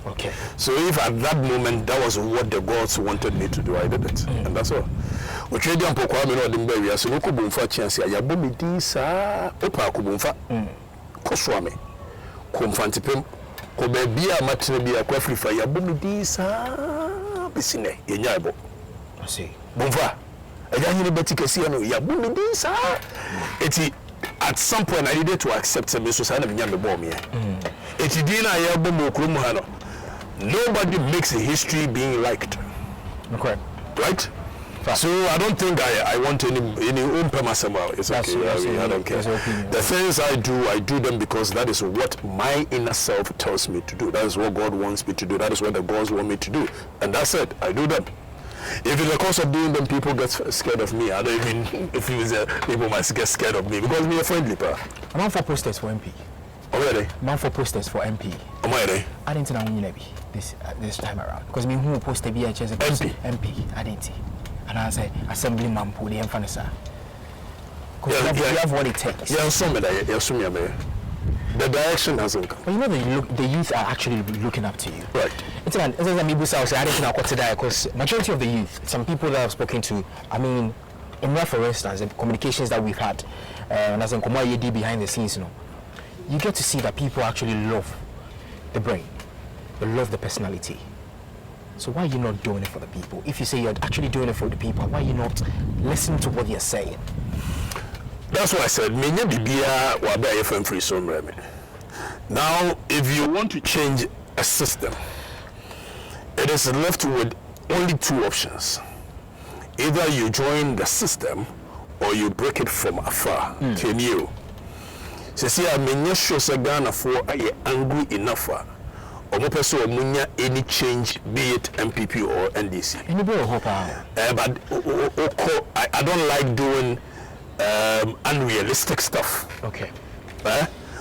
Okay. So if at that moment that was what the gods wanted me to do, I did it. And that's all. Which you don't put me on the baby, so no could be for chance. I have been this, Opa Kubumfa, Koswami, Kumfantipim, Kobebia, Matrebia, Afrifa, Yabumidisa, Pisine, Yabo. I see. Bumfa. I don't know better see Yabumidisa. At some point, I needed to accept some society of Yammy Bomb. It's Dina Yabomo Krumuhano. Nobody makes a history being liked. Okay. Right? So I don't think I want any umpemasama. It's okay. I don't care. The things I do them because that is what my inner self tells me to do. That is what God wants me to do. That is what the gods want me to do. And that's it. I do them. If in the course of doing them, people get scared of me. I don't even if it was people might get scared of me because me a friendly person. I'm out for posters for MP. Already? I'm out for posters for MP. Already? I didn't know this time around because me who posted be MP. I didn't see. And I say assemblyman pull the emphasis. Because you have what it takes. Yeah, the direction hasn't come. But you know the youth are actually looking up to you. Right. It's an because majority of the youth, some people that I've spoken to, I mean, in that for instance, the communications that we've had, and as in Komoye behind the scenes, you get to see that people actually love the brain, they love the personality. So why are you not doing it for the people? If you say you're actually doing it for the people, why are you not listening to what they're saying? That's why I said, now, if you want to change a system, it is left with only two options. Either you join the system or you break it from afar. Can you? See, I mean, you show Ghana for a angry enough. Or more person munya any change, be it MPP or NDC. But I don't like doing unrealistic stuff. Okay.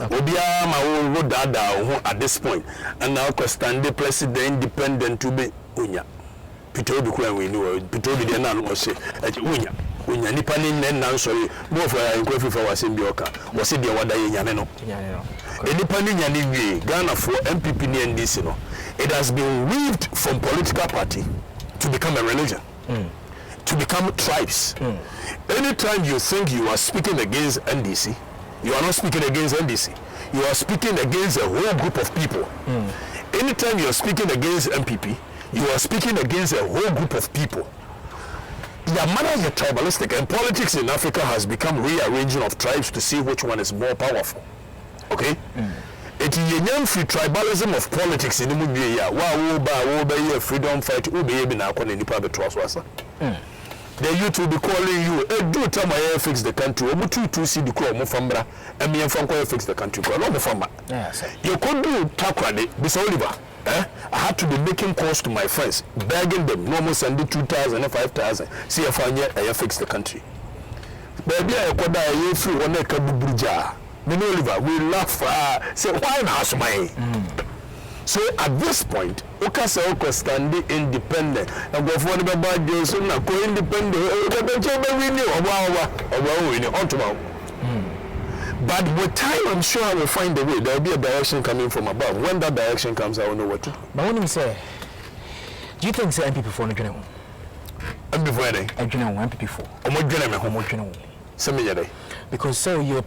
Obia ma wo dada at this point, and now stand the president independent to be unya. Peter be kwen we know Peter be na no say unya nipa ni na sorry mo for Afrifa was in bioka was say dia wada ye nyane no nipa ni nyane wie Ghana for MPP ni NDC no it has been weaved from political party to become a religion, to become tribes. Anytime you think you are speaking against NDC, you are not speaking against NDC. You are speaking against a whole group of people. Anytime you are speaking against MPP, you are speaking against a whole group of people. The manner is tribalistic, and politics in Africa has become rearranging of tribes to see which one is more powerful. Okay? It is free tribalism of politics in the movie. Wow, freedom fight, the youth will be calling you, do tell my fix the country, to see the crow, Mufambra, and me and Franco fix the country. You could do Takrade, Miss Oliver. I had to be making calls to my friends, begging them, no more sending 2,000 or 5,000. See if I fix the country. Baby, I could die a free one neck of Buja. Miss Oliver, we laugh, say, why not my? So at this point, Okasa stand independent. And go for the bad deals, so now go independent. But with time, I'm sure I will find a way. There will be a direction coming from above. When that direction comes, I will know what to do. But when you say, do you think MPP for the general? MPP for. Because so you're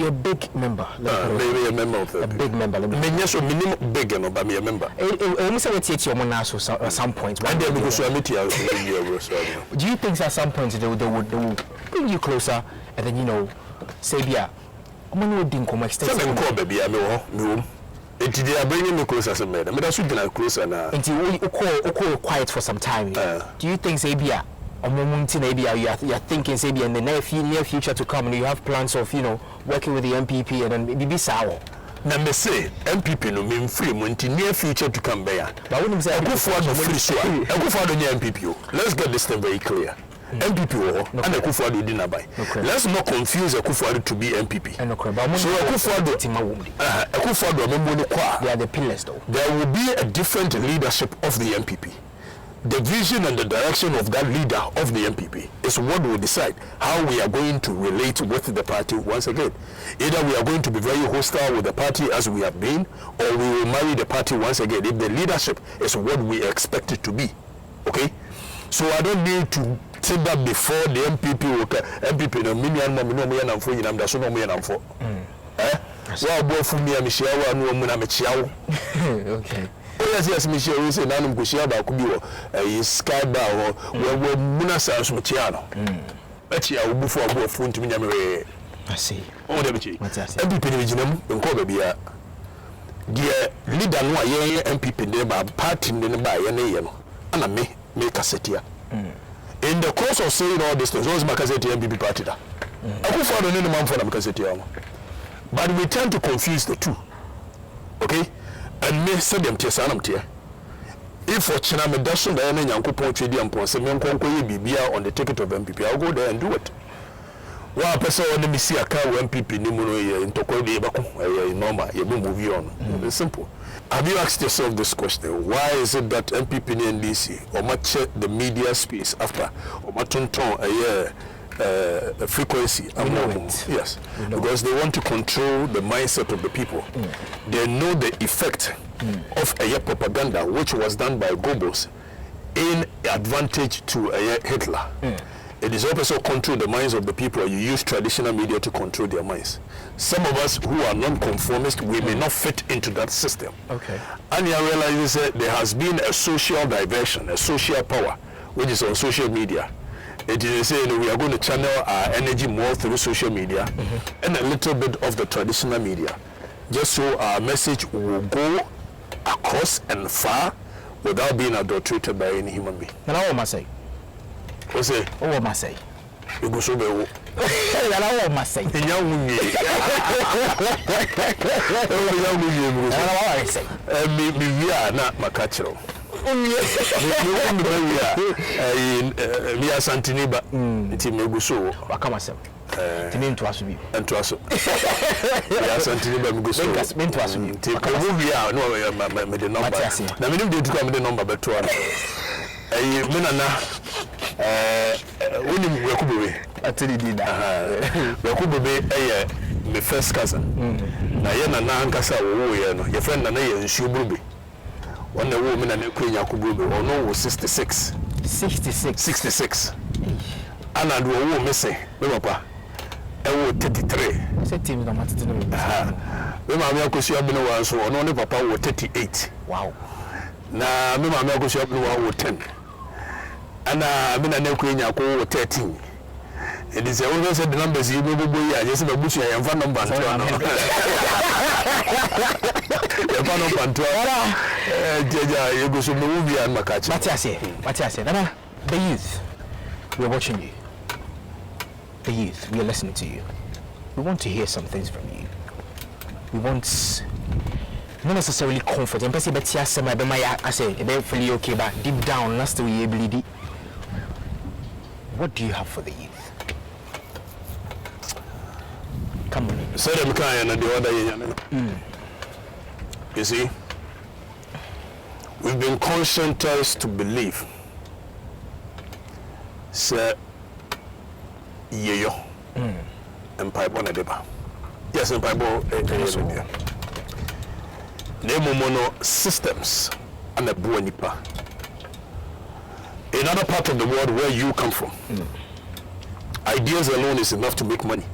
a big member. Maybe a member of a big member. Yes, minimum big and but me a member. Almost take your money at some point. And then because I meet you. Do you think at some point they would bring you closer and then say yeah, I'm not doing extension. Some call baby no. They are bringing me closer as a man. I mean that's what closer now. Until you call quiet for some time. Do you think say yeah? You are thinking maybe in the near future to come and you have plans of working with the MPP and then maybe sour. Now me say MPP no mean free in near future to come there. But when you say go for the free so I go for the MPP. Let's get this thing very clear. MPP and Akufo-Addo didn't buy. Let's not confuse Akufo-Addo to be MPP. So Akufo-Addo they are the pillars though. There will be a different leadership of the MPP. The vision and the direction of that leader of the MPP is what will decide how we are going to relate with the party once again. Either we are going to be very hostile with the party as we have been, or we will marry the party once again if the leadership is what we expect it to be. Okay? So I don't need to say that before the MPP will MPP no million no and for you am so no million for. Well both for me and Michelle okay. Yes, Michelle, we say Nanum Kushaba could be a sky bar or Munasa Smuchiano. Betcha will before go phone to me. I see. Oh, the MPP originum in Cobia. Dear leader, no, MPP neighbor, party in the by an AM, and I may make a setia. In the course of saying all this, things, was Macazeti MPP party. I will follow any man for the Macazetia. But we tend to confuse the two. Okay? And me say them tesanam tie if for china me daso da na nyankopon twedi ampon se me nkonko ye bibia on the ticket of MPP I'll go there and do it. One person on me see aka MPP ni mu no ye ntokwa de bako normal ye be move on. It's simple. Have you asked yourself this question? Why is it that MPP and NDC or much the media space after or matonton frequency? Yes, because they want to control the mindset of the people. They know the effect of a propaganda which was done by Goebbels in advantage to Hitler. It is also control the minds of the people. You use traditional media to control their minds. Some of us who are non-conformist, we may not fit into that system. Okay. And you realize that there has been a social diversion, a social power, which is on social media. It is saying we are going to channel our energy more through social media and a little bit of the traditional media, just so our message will go across and far without being adulterated by any human being. And what must I say? What's it? What must I say? You go so bewo. I want my say. Enya wunye. Enya wunye mu. I want say. Me wia na makachiro. Me asantiniba. Nti me go so. Waka myself. Timi nto aso bi. Nto aso. Me asantiniba me go so. Me nto aso bi. Nti me wia no me the number. Na me nim dey tuka me the number beto ana. Me nana woni Yakubebe atiri di da Yakubebe me first cousin na ye nana ankasa wo ye no ye friend nana ye nsuobrube wona wo me nana kwenya Yakubebe ono wo 66 ana do wo me se me papa wo 33 say team no matete no me ma me akosi abene wa so ono ne papa wo 38 wow na me ma me akosi abene wa wo 10 ana me nana kwenya ko wo 13 it is always the numbers you go ya just be busu ya mfa number nto ano ya fa number nto jeja you go so me wo bia makachi Matias nana the youth we are watching you, the youth we are listening to you, we want to hear some things from you, we want not necessarily comfort and person but yes I say feel okay but deep down that's the way you believe. What do you have for the youth? Come on. So them kind and the other you see, we've been conscientized to believe say yeyo empire bona deba. Yes, empire deba. Name mono systems and a boa nipa. Another part of the world where you come from, ideas alone is enough to make money.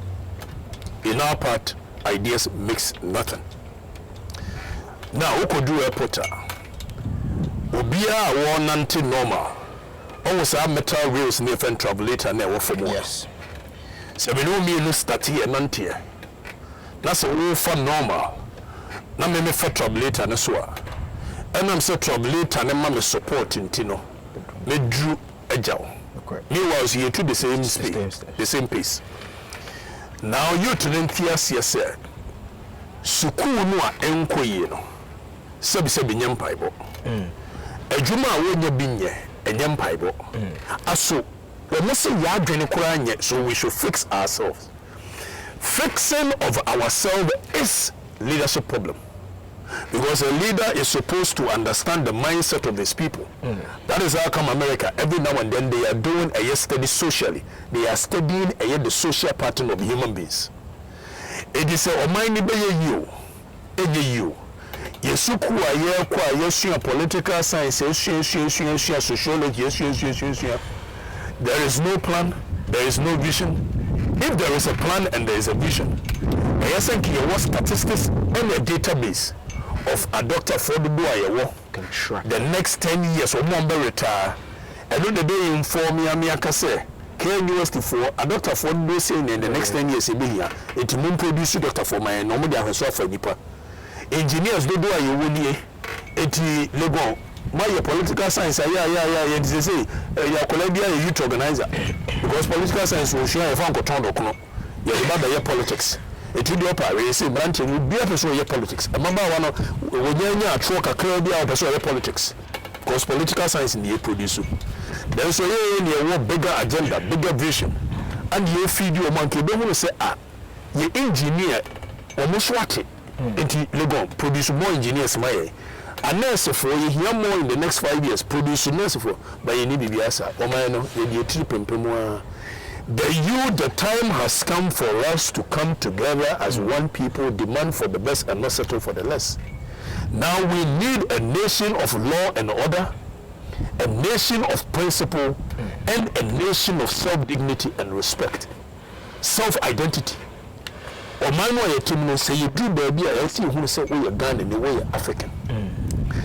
In our part, ideas makes nothing. Now, who could do a potter? Obia one anti normal. Almost our metal rails near fan travel later never for more. Yes. So we know me no start here nanti. That's all for normal. Na me for trouble later na so. And I'm so trouble later na me support intino. Me drew a jaw. Me was here to the same space, the same pace. Now you to them theas yes, Suku no enko ye no. Sebi nyampaibo. Ejuma wonya binye enyampaibo. Aso we must say ya adwene kura anye, so we should fix ourselves. Fixing of ourselves is leadership problem. Because a leader is supposed to understand the mindset of these people. That is how come America, every now and then, they are doing a study socially. They are studying the social pattern of human beings. It is a omani be you. Yesuku aye kwa yesu political science, yesu sociology, yesu. There is no plan, there is no vision. If there is a plan and there is a vision, I think you want statistics on a database of a doctor for the boy can track the next 10 years or more retire. And when the day inform me I say KNUST for a doctor for the saying in the next 10 years it will produce doctor for my normal so for nipa engineers do you will it lego my political science it is say your Columbia youth organizer because political science will share a fan control document your politics. It will be up say branch will be a person your politics. Remember one when you are truck a crowd be a person your politics. Because political science in the produce. Then so you want bigger agenda, bigger vision. And you feed your monkey, don't want to say you engineer almost what it Lego produce more engineers my and nurse for you hear more in the next 5 years produce nurse for but you need to be asa or man you trip and the time has come for us to come together as one people, demand for the best and not settle for the less. Now we need a nation of law and order, a nation of principle, and a nation of self-dignity and respect. Self-identity. Or my way to say you do baby, I see who say we are Ghanaian and we are African.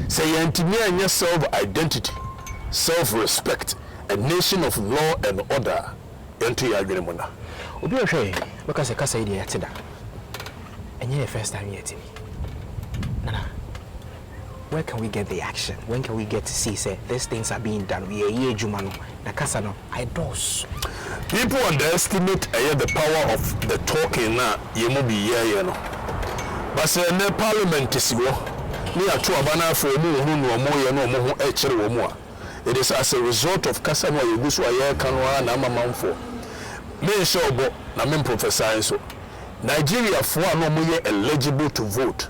Say you and your self-identity, self-respect, a nation of law and order. Into your agreement. Obi ohwe because the kasa idea yatida. Enye the first time yet me. Nana. Where can we get the action? When can we get to see say these things are being done? We are here juma no. na kasa no I dose. People underestimate the power of the talking na yemu bi ye no. But say na parliament is wo. Ni ato abana for mu hu no mo ye no mo ho e kire wo mu a. It is as a result of kasa no ye gusu aye kanwa na mamamfo. Me sure bo na me professor so. Nigeria for no mo ye eligible to vote.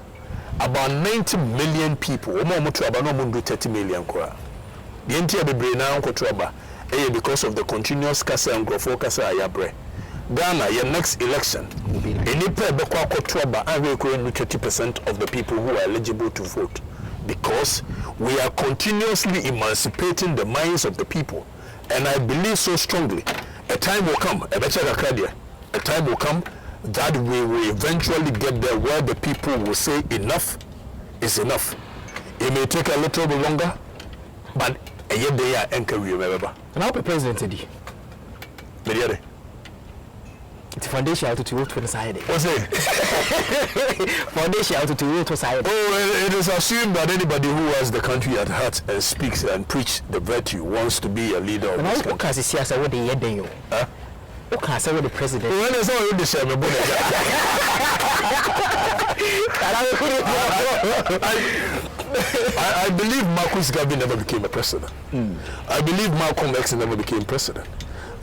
About 90 million people. Omo to aba no mo do 30 million kora. The entire bebre na nkoto aba. Because of the continuous kasa and growth kasa ayabre. Ghana, your next election, any prayer and we 30% of the people who are eligible to vote. Because we are continuously emancipating the minds of the people. And I believe so strongly, a time will come, a time will come that we will eventually get there where the people will say enough is enough. It may take a little bit longer, but a year they are anchoring, remember. And how the president did? Mediare. It's foundation out to vote for the side. What's it? Foundation out to vote for side. Oh, it is assumed that anybody who has the country at heart and speaks and preach the virtue wants to be a leader of this country. What can I say? What they do? Huh? What can I say? What the president? When is all the same? I believe Marcus Garvey never became a president. I believe Malcolm X never became president.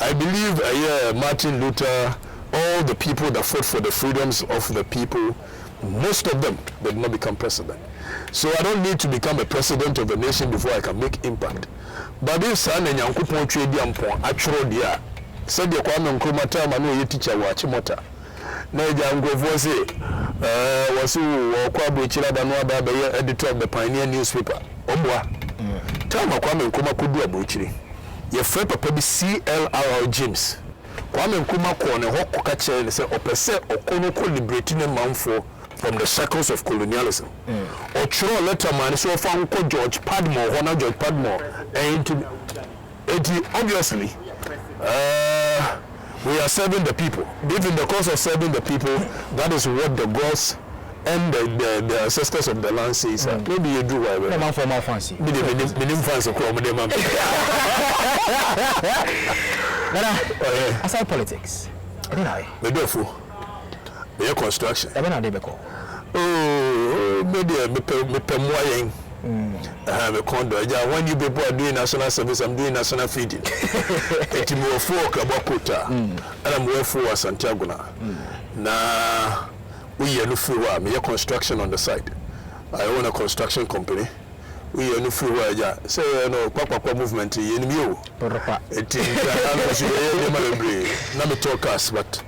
I believe Martin Luther, all the people that fought for the freedoms of the people, most of them did not become president. So I don't need to become a president of the nation before I can make impact. But if son and young couple trade actual dear, said the Kwame Nkrumah time I know you teacher watch mota. Naja Ngovoze was who Kwabo Chirabano Baba editor of the Pioneer newspaper. Omwa. Time Kwame Nkrumah could do a butchery. Your friend Papa CLR James. Kwame Nkrumah kone Okatakyie and say opese okono liberating a man from the shackles of colonialism. Or chro letter man so found George Padmore, Honor George Padmore, and obviously we are serving the people. If in the course of serving the people, that is what the gods and the ancestors of the land says. Maybe you do well. No man for more fancy. Aside politics, we do fool. We are construction. Oh, maybe when you people are doing national service, I'm doing national feeding. It's more for Kabakota, and I'm well for Santiago. Now, we are no free me construction on the side. I own a construction company. We are no free say no Papa movement in you. It is not talk us, but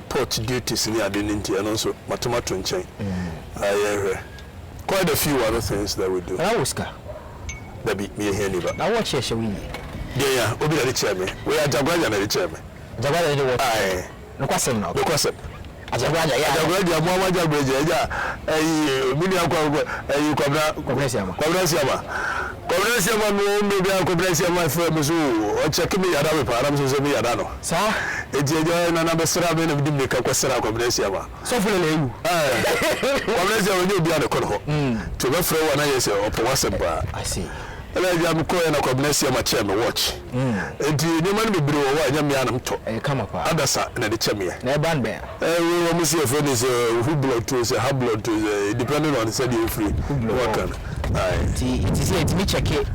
port duties in the identity and also mathematical chain. Quite a few other things that we do. Oscar. That be me here, neighbor. Now, what shall we? Yeah, Obi the chairman. We are Jagwaja and the chairman. Jagwaja, aye. No question now. No question. Jagwaja, Jagwaja, Mama Jagwaja, you come now. Cobresia, maybe I'll Cobresia, my friend, or check me at our params of Yadano. Sir, it's a number 7 of Dimika Questera Cobresia. So for you, Cobresia will be on the corner to go through one I say, or Powasaba. I see. I'm calling a Cobresia, my chairman watch. And you man be blue, why I'm to come up. Others are in the chamber. Never band bear. We will see a friend is who blood to a hub blood to depending on the said you free. Work it is it me check it.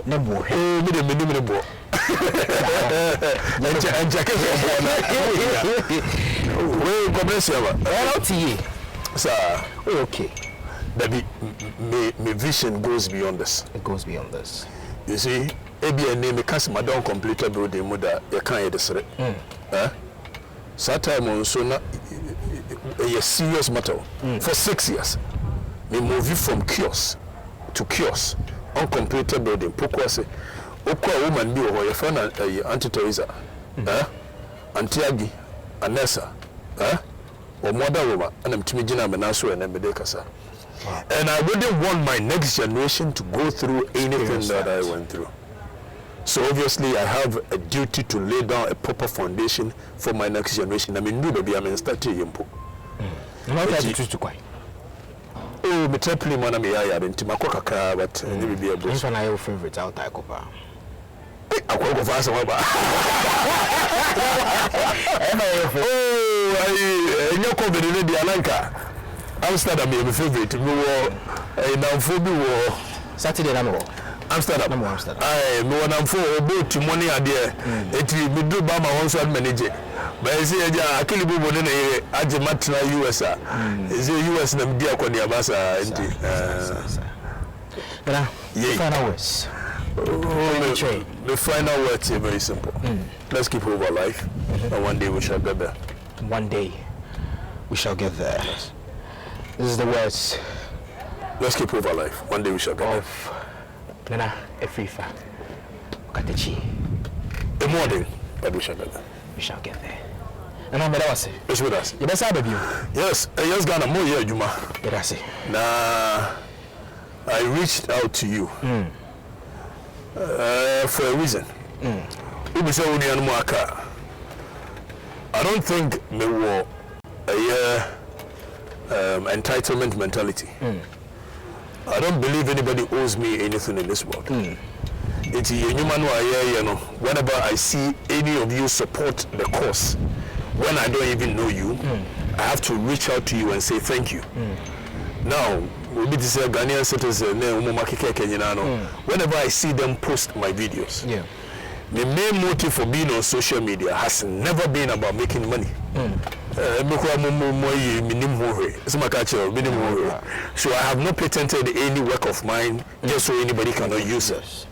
No more. Oh, me the minimum. And check it. Well, Cobresia. Sir, okay. Baby, my vision goes beyond this. It goes beyond this. You see, maybe a name a customer don't complete a building mother, you can't desert. Saturday on so not a serious matter. For 6 years, we move you from kiosk to kiosk, uncompleted building. Pokwase, Okwa woman be or your friend Auntie Teresa, Antiagi, Anessa, or mother woman, and I'm Timijina Menasu and Embedekasa. And I wouldn't want my next generation to go through anything that I went through. So obviously I have a duty to lay down a proper foundation for my next generation. I mean, baby, I'm in starting yimpo. Oh, me tepli mana me ya into Okatakyie, but never be able. Which one are your favorites out there, Copa? Akoko fast waba. Oh, I COVID in the Alanka. Amsterdam is my favorite. We were in Phoebe war Saturday number. Amsterdam. Amsterdam. I me when I'm for about money idea. It we do by my own side manager. But I say I kill people in the Ajamatra US. Is a US name dear Kwani Abasa Final words. The final words are very simple. Let's keep hope alive, and one day we shall get there. One day we shall get there. This is the words. Let's keep hope alive. One day we shall get there. Afrifa. Okatakyie. A morning, but we shall get there. We shall get there. And I'm Mensah. It's with us. You best have you. Yes, yes, Ghana, more here, Juma. Yes, Nah, I reached out to you for a reason. I don't think me were entitlement mentality. I don't believe anybody owes me anything in this world. It's whenever I see any of you support the cause, when I don't even know you, I have to reach out to you and say thank you. Now, we be to say Ghanaian citizen, whenever I see them post my videos, the main motive for being on social media has never been about making money. So I have not patented any work of mine just so anybody cannot use it.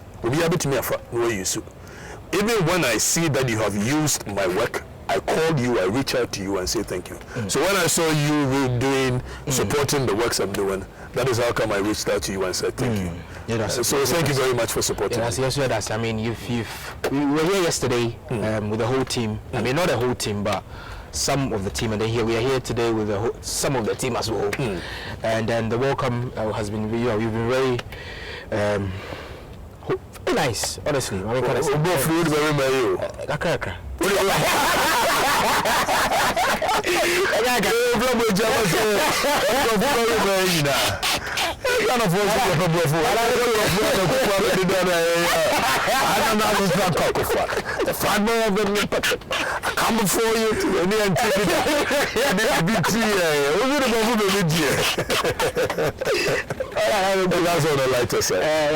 Even when I see that you have used my work, I call you, I reach out to you and say thank you. So when I saw you doing, supporting the works I'm doing, that is how come I reached out to you and said thank you. So thank you very much for supporting me. Yes, I mean, we were here yesterday with the whole team. I mean, not the whole team, but some of the team, and then we are here today with some of the team as well. And then the welcome has been, you've been very nice, honestly. I mean, come before you that's all I like to say.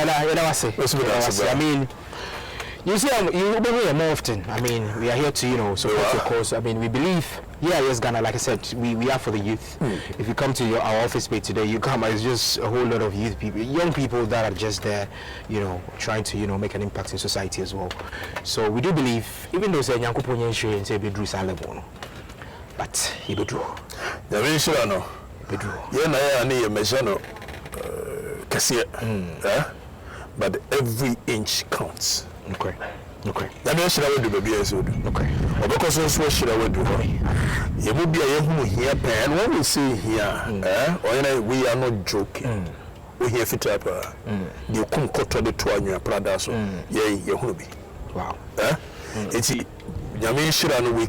I mean, you see, you'll be here more often. I mean, we are here to, support your cause. I mean, we believe, yes, Ghana, like I said, we are for the youth. If you come to our office space today, you come, it's just a whole lot of youth people, young people that are just there, trying to, make an impact in society as well. So we do believe, even though say Nyankopo Nyenhwe and say Bedru Salemo, but he Bedru. The very sure no. Bedru. Yeah, na ya mejano kasiye. But every inch counts. Okay. That means I will do baby as well. Okay. Because also should I will do. You will be a who here and when we say here, we are not joking. We hear fit up. You come cut the two on your Prada so you will be. Wow. It's we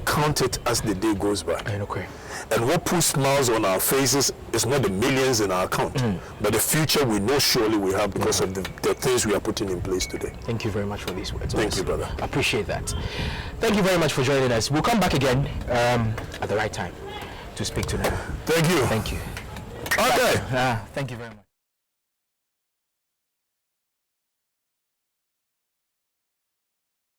count it as the day goes by. Okay. And what puts smiles on our faces is not the millions in our account, but the future we know surely we have because of the things we are putting in place today. Thank you very much for these words. Thank you, brother. I appreciate that. Thank you very much for joining us. We'll come back again at the right time to speak to them. Thank you. Thank you. Okay. Thank you very much.